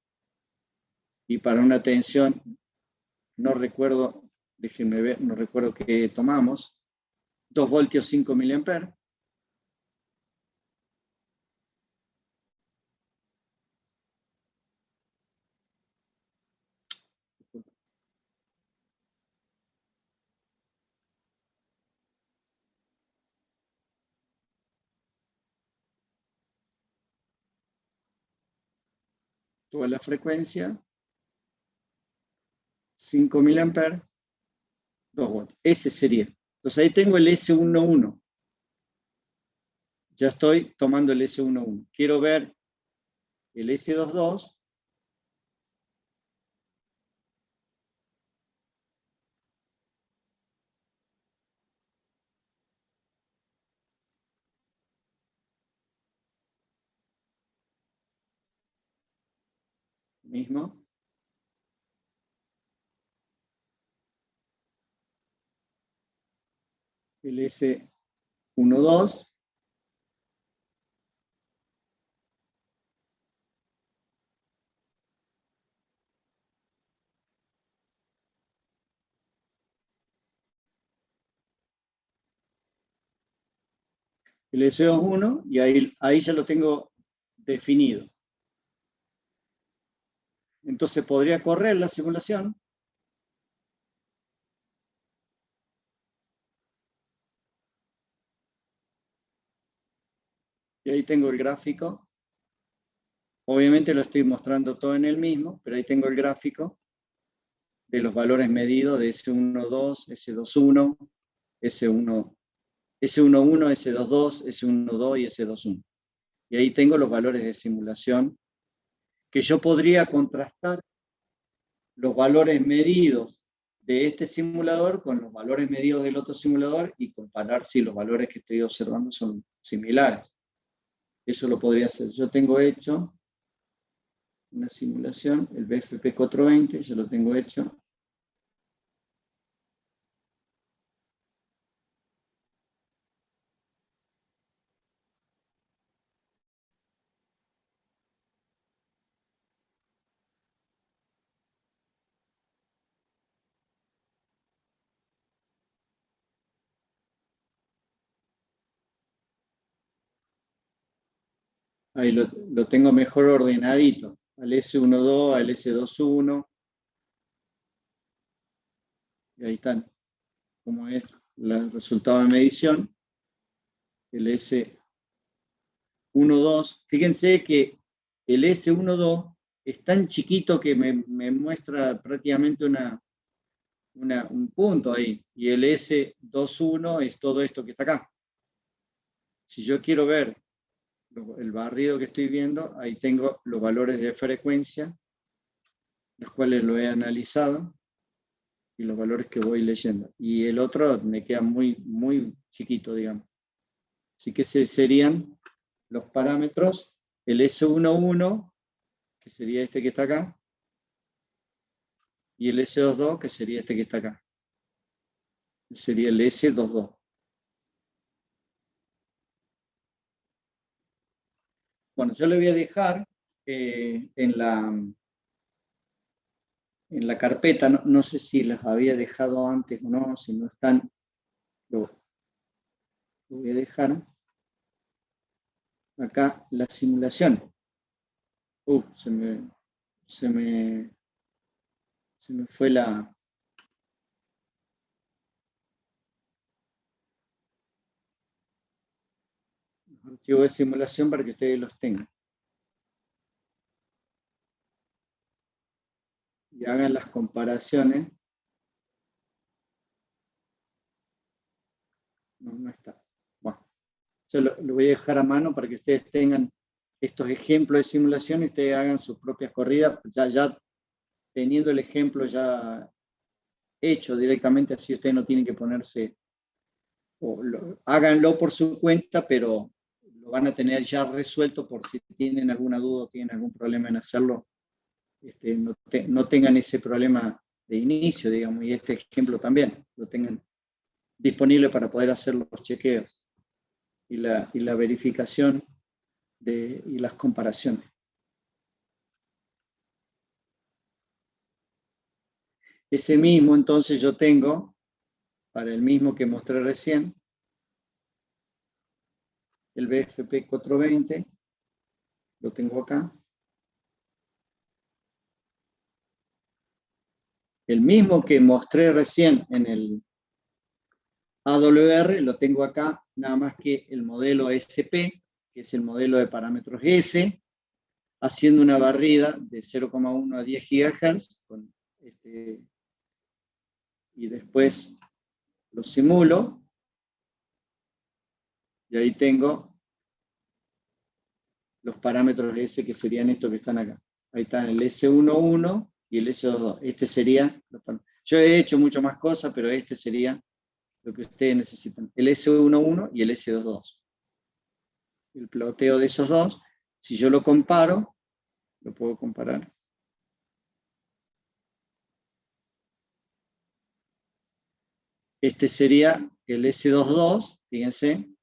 y para una tensión, no recuerdo, déjenme ver, no recuerdo qué tomamos, 2 voltios 5 mA. Toda la frecuencia, 5 mA, 2 voltios. Ese sería. Entonces ahí tengo el S11. Ya estoy tomando el S11. Quiero ver el S22. Mismo. El S12. El S21, y ahí ya lo tengo definido. Entonces podría correr la simulación. Y ahí tengo el gráfico. Obviamente lo estoy mostrando todo en el mismo, pero ahí tengo el gráfico. de los valores medidos de S12, S21, S11, S22, S12 y S21. Y ahí tengo los valores de simulación que yo podría contrastar los valores medidos de este simulador con los valores medidos del otro simulador y comparar si los valores que estoy observando son similares. Eso lo podría hacer. Yo tengo hecho una simulación, el BFP 420, yo lo tengo hecho. Ahí lo tengo mejor ordenadito, al S12, al S21, y ahí están, como es el resultado de medición, el S12. Fíjense que el S12 es tan chiquito que me muestra prácticamente un punto ahí, y el S21 es todo esto que está acá. Si yo quiero ver el barrido que estoy viendo, ahí tengo los valores de frecuencia, los cuales lo he analizado, y los valores que voy leyendo. Y el otro me queda muy, muy chiquito, digamos. Así que serían los parámetros, el S11, que sería este que está acá, y el S22, que sería este que está acá. Sería el S22. Bueno, yo le voy a dejar en la carpeta, no sé si las había dejado antes o no, si no están, lo voy a dejar acá la simulación. Se me fue los archivos de simulación para que ustedes los tengan. Y hagan las comparaciones. No está. Bueno, yo lo voy a dejar a mano para que ustedes tengan estos ejemplos de simulación y ustedes hagan sus propias corridas, ya teniendo el ejemplo ya hecho directamente, así ustedes no tienen que ponerse, háganlo por su cuenta, pero lo van a tener ya resuelto por si tienen alguna duda o tienen algún problema en hacerlo, no tengan ese problema de inicio, digamos, y este ejemplo también lo tengan disponible para poder hacer los chequeos y la verificación y las comparaciones. Ese mismo, entonces, yo tengo, para el mismo que mostré recién, el BFP 420, lo tengo acá. El mismo que mostré recién en el AWR, lo tengo acá, nada más que el modelo SP, que es el modelo de parámetros S, haciendo una barrida de 0,1 a 10 GHz, y después lo simulo, y ahí tengo los parámetros S, que serían estos que están acá. Ahí están el S11 y el S22. Este sería, yo he hecho mucho más cosas, pero este sería lo que ustedes necesitan. El S11 y el S22. El ploteo de esos dos, si yo lo comparo, lo puedo comparar. Este sería el S22, fíjense.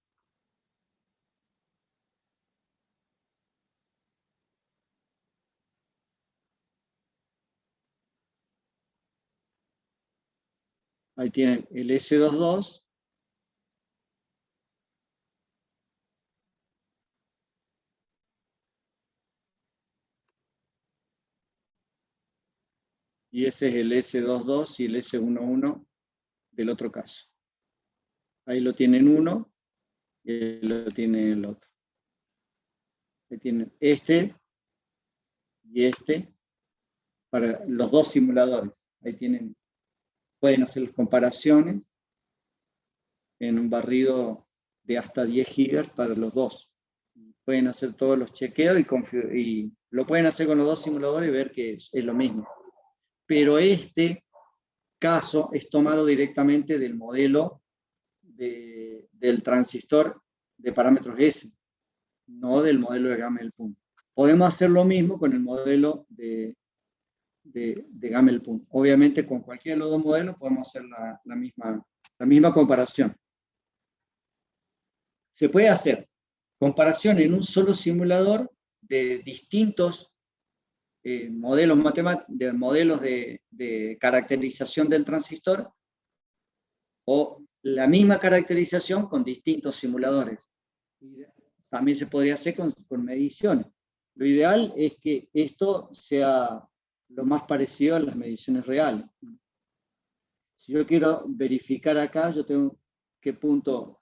Ahí tienen el S22. Y ese es el S22 y el S11 del otro caso. Ahí lo tienen uno y lo tiene el otro. Ahí tienen este y este para los dos simuladores. ahí tienen, pueden hacer las comparaciones en un barrido de hasta 10 gigas para los dos. Pueden hacer todos los chequeos y lo pueden hacer con los dos simuladores y ver que es lo mismo. Pero este caso es tomado directamente del modelo del transistor de parámetros S, no del modelo de Gamel-Pont. Podemos hacer lo mismo con el modelo de Gamel-Pont. Obviamente con cualquiera de los dos modelos podemos hacer la misma comparación. Se puede hacer comparación en un solo simulador de distintos modelos de caracterización del transistor, o la misma caracterización con distintos simuladores. También se podría hacer con mediciones. Lo ideal es que esto sea lo más parecido a las mediciones reales. Si yo quiero verificar acá, yo tengo qué punto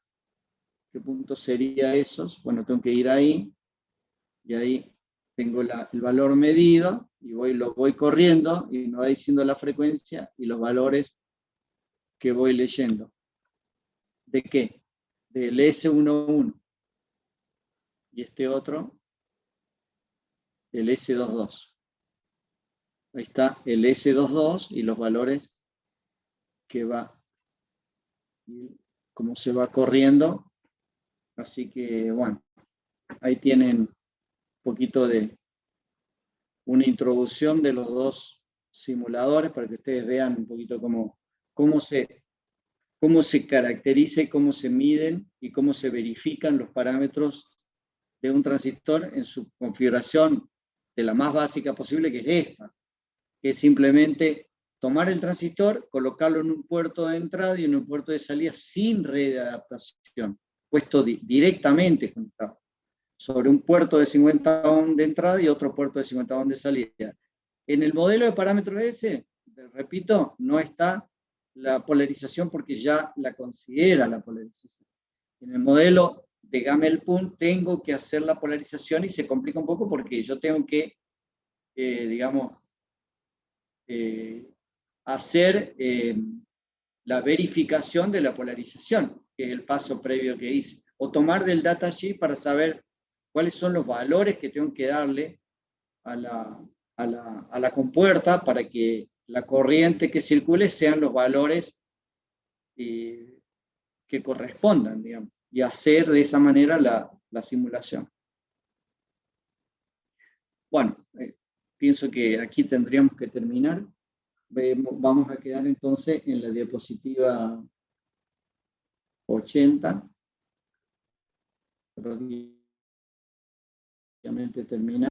sería esos. Bueno, tengo que ir ahí, y ahí tengo el valor medido, y lo voy corriendo, y me va diciendo la frecuencia y los valores que voy leyendo. ¿De qué? Del S11. Y este otro, el S22. Ahí está el S22 y los valores que va, y cómo se va corriendo. Así que, bueno, ahí tienen un poquito de una introducción de los dos simuladores para que ustedes vean un poquito cómo se caracteriza y cómo se miden y cómo se verifican los parámetros de un transistor en su configuración de la más básica posible, que es esta, que es simplemente tomar el transistor, colocarlo en un puerto de entrada y en un puerto de salida sin red de adaptación, puesto directamente conectado sobre un puerto de 50 ohm de entrada y otro puerto de 50 ohm de salida. En el modelo de parámetros S, repito, no está la polarización porque ya la considera la polarización. En el modelo de Gamel-Pont tengo que hacer la polarización y se complica un poco porque yo tengo que, hacer la verificación de la polarización, que es el paso previo que hice, o tomar del datasheet para saber cuáles son los valores que tengo que darle a la compuerta para que la corriente que circule sean los valores que correspondan, digamos, y hacer de esa manera la simulación. Bueno, pienso que aquí tendríamos que terminar. Vamos a quedar entonces en la diapositiva 80. Obviamente termina.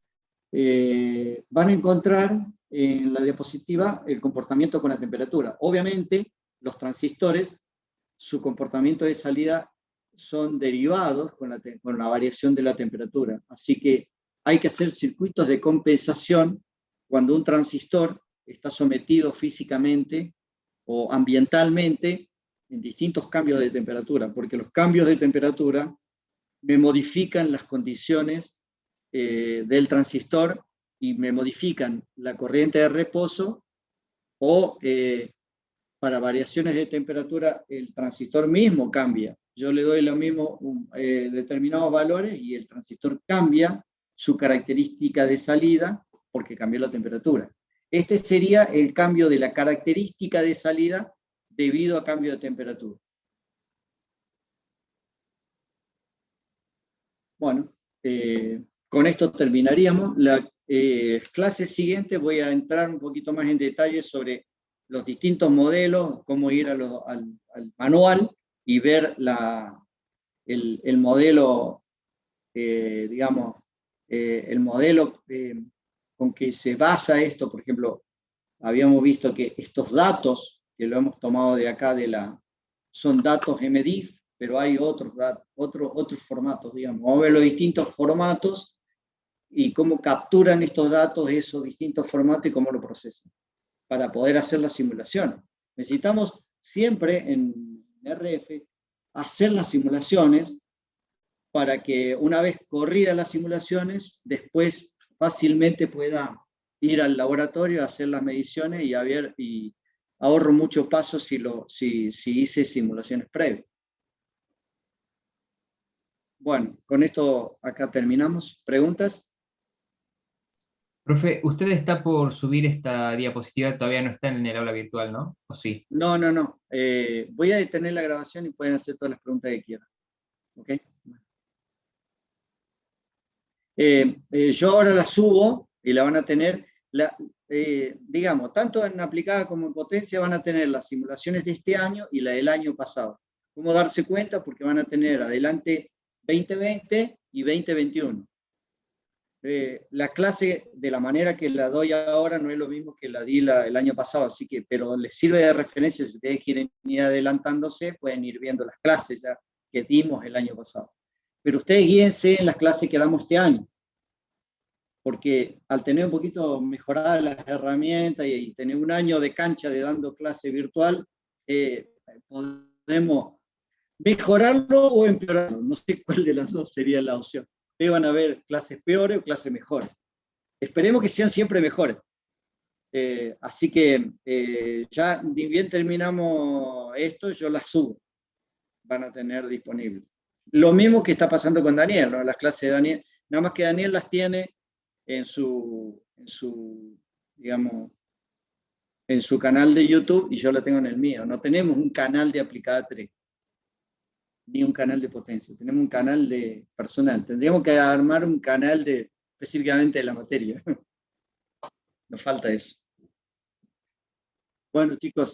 Van a encontrar en la diapositiva el comportamiento con la temperatura. Obviamente, los transistores, su comportamiento de salida son derivados con la variación de la temperatura. Así que hay que hacer circuitos de compensación cuando un transistor está sometido físicamente o ambientalmente en distintos cambios de temperatura, porque los cambios de temperatura me modifican las condiciones del transistor y me modifican la corriente de reposo, o para variaciones de temperatura el transistor mismo cambia. Yo le doy lo mismo determinados valores y el transistor cambia su característica de salida porque cambió la temperatura. Este sería el cambio de la característica de salida debido a cambio de temperatura. Bueno, con esto terminaríamos. La clase siguiente voy a entrar un poquito más en detalle sobre los distintos modelos, cómo ir al manual y ver el modelo, el modelo con que se basa esto. Por ejemplo, habíamos visto que estos datos, que lo hemos tomado de acá, son datos MDIF, pero hay otros formatos, digamos. Vamos a ver los distintos formatos y cómo capturan estos datos, esos distintos formatos, y cómo lo procesan, para poder hacer la simulación. Necesitamos siempre en RF hacer las simulaciones para que una vez corridas las simulaciones, después fácilmente pueda ir al laboratorio a hacer las mediciones y ahorro muchos pasos si hice simulaciones previas. Bueno, con esto acá terminamos. ¿Preguntas? Profe, usted está por subir esta diapositiva, todavía no está en el aula virtual, ¿no? ¿O sí? No, no, no. Voy a detener la grabación y pueden hacer todas las preguntas que quieran. ¿Ok? Yo ahora la subo y la van a tener, digamos, tanto en aplicada como en potencia van a tener las simulaciones de este año y la del año pasado. ¿Cómo darse cuenta? Porque van a tener adelante 2020 y 2021. La clase de la manera que la doy ahora no es lo mismo que la di el año pasado, así que, pero les sirve de referencia. Si ustedes quieren ir adelantándose, pueden ir viendo las clases ya que dimos el año pasado. Pero ustedes guíense en las clases que damos este año, porque al tener un poquito mejoradas las herramientas y tener un año de cancha de dando clase virtual, podemos mejorarlo o empeorarlo. No sé cuál de las dos sería la opción. Ustedes van a ver clases peores o clases mejores. Esperemos que sean siempre mejores. Así que ya ni bien terminamos esto, yo las subo. Van a tener disponible. Lo mismo que está pasando con Daniel, ¿no? Las clases de Daniel, nada más que Daniel las tiene en su digamos, en su canal de YouTube y yo la tengo en el mío. No tenemos un canal de aplicada 3, ni un canal de potencia, tenemos un canal de personal. Tendríamos que armar un canal específicamente de la materia. Nos falta eso. Bueno, chicos.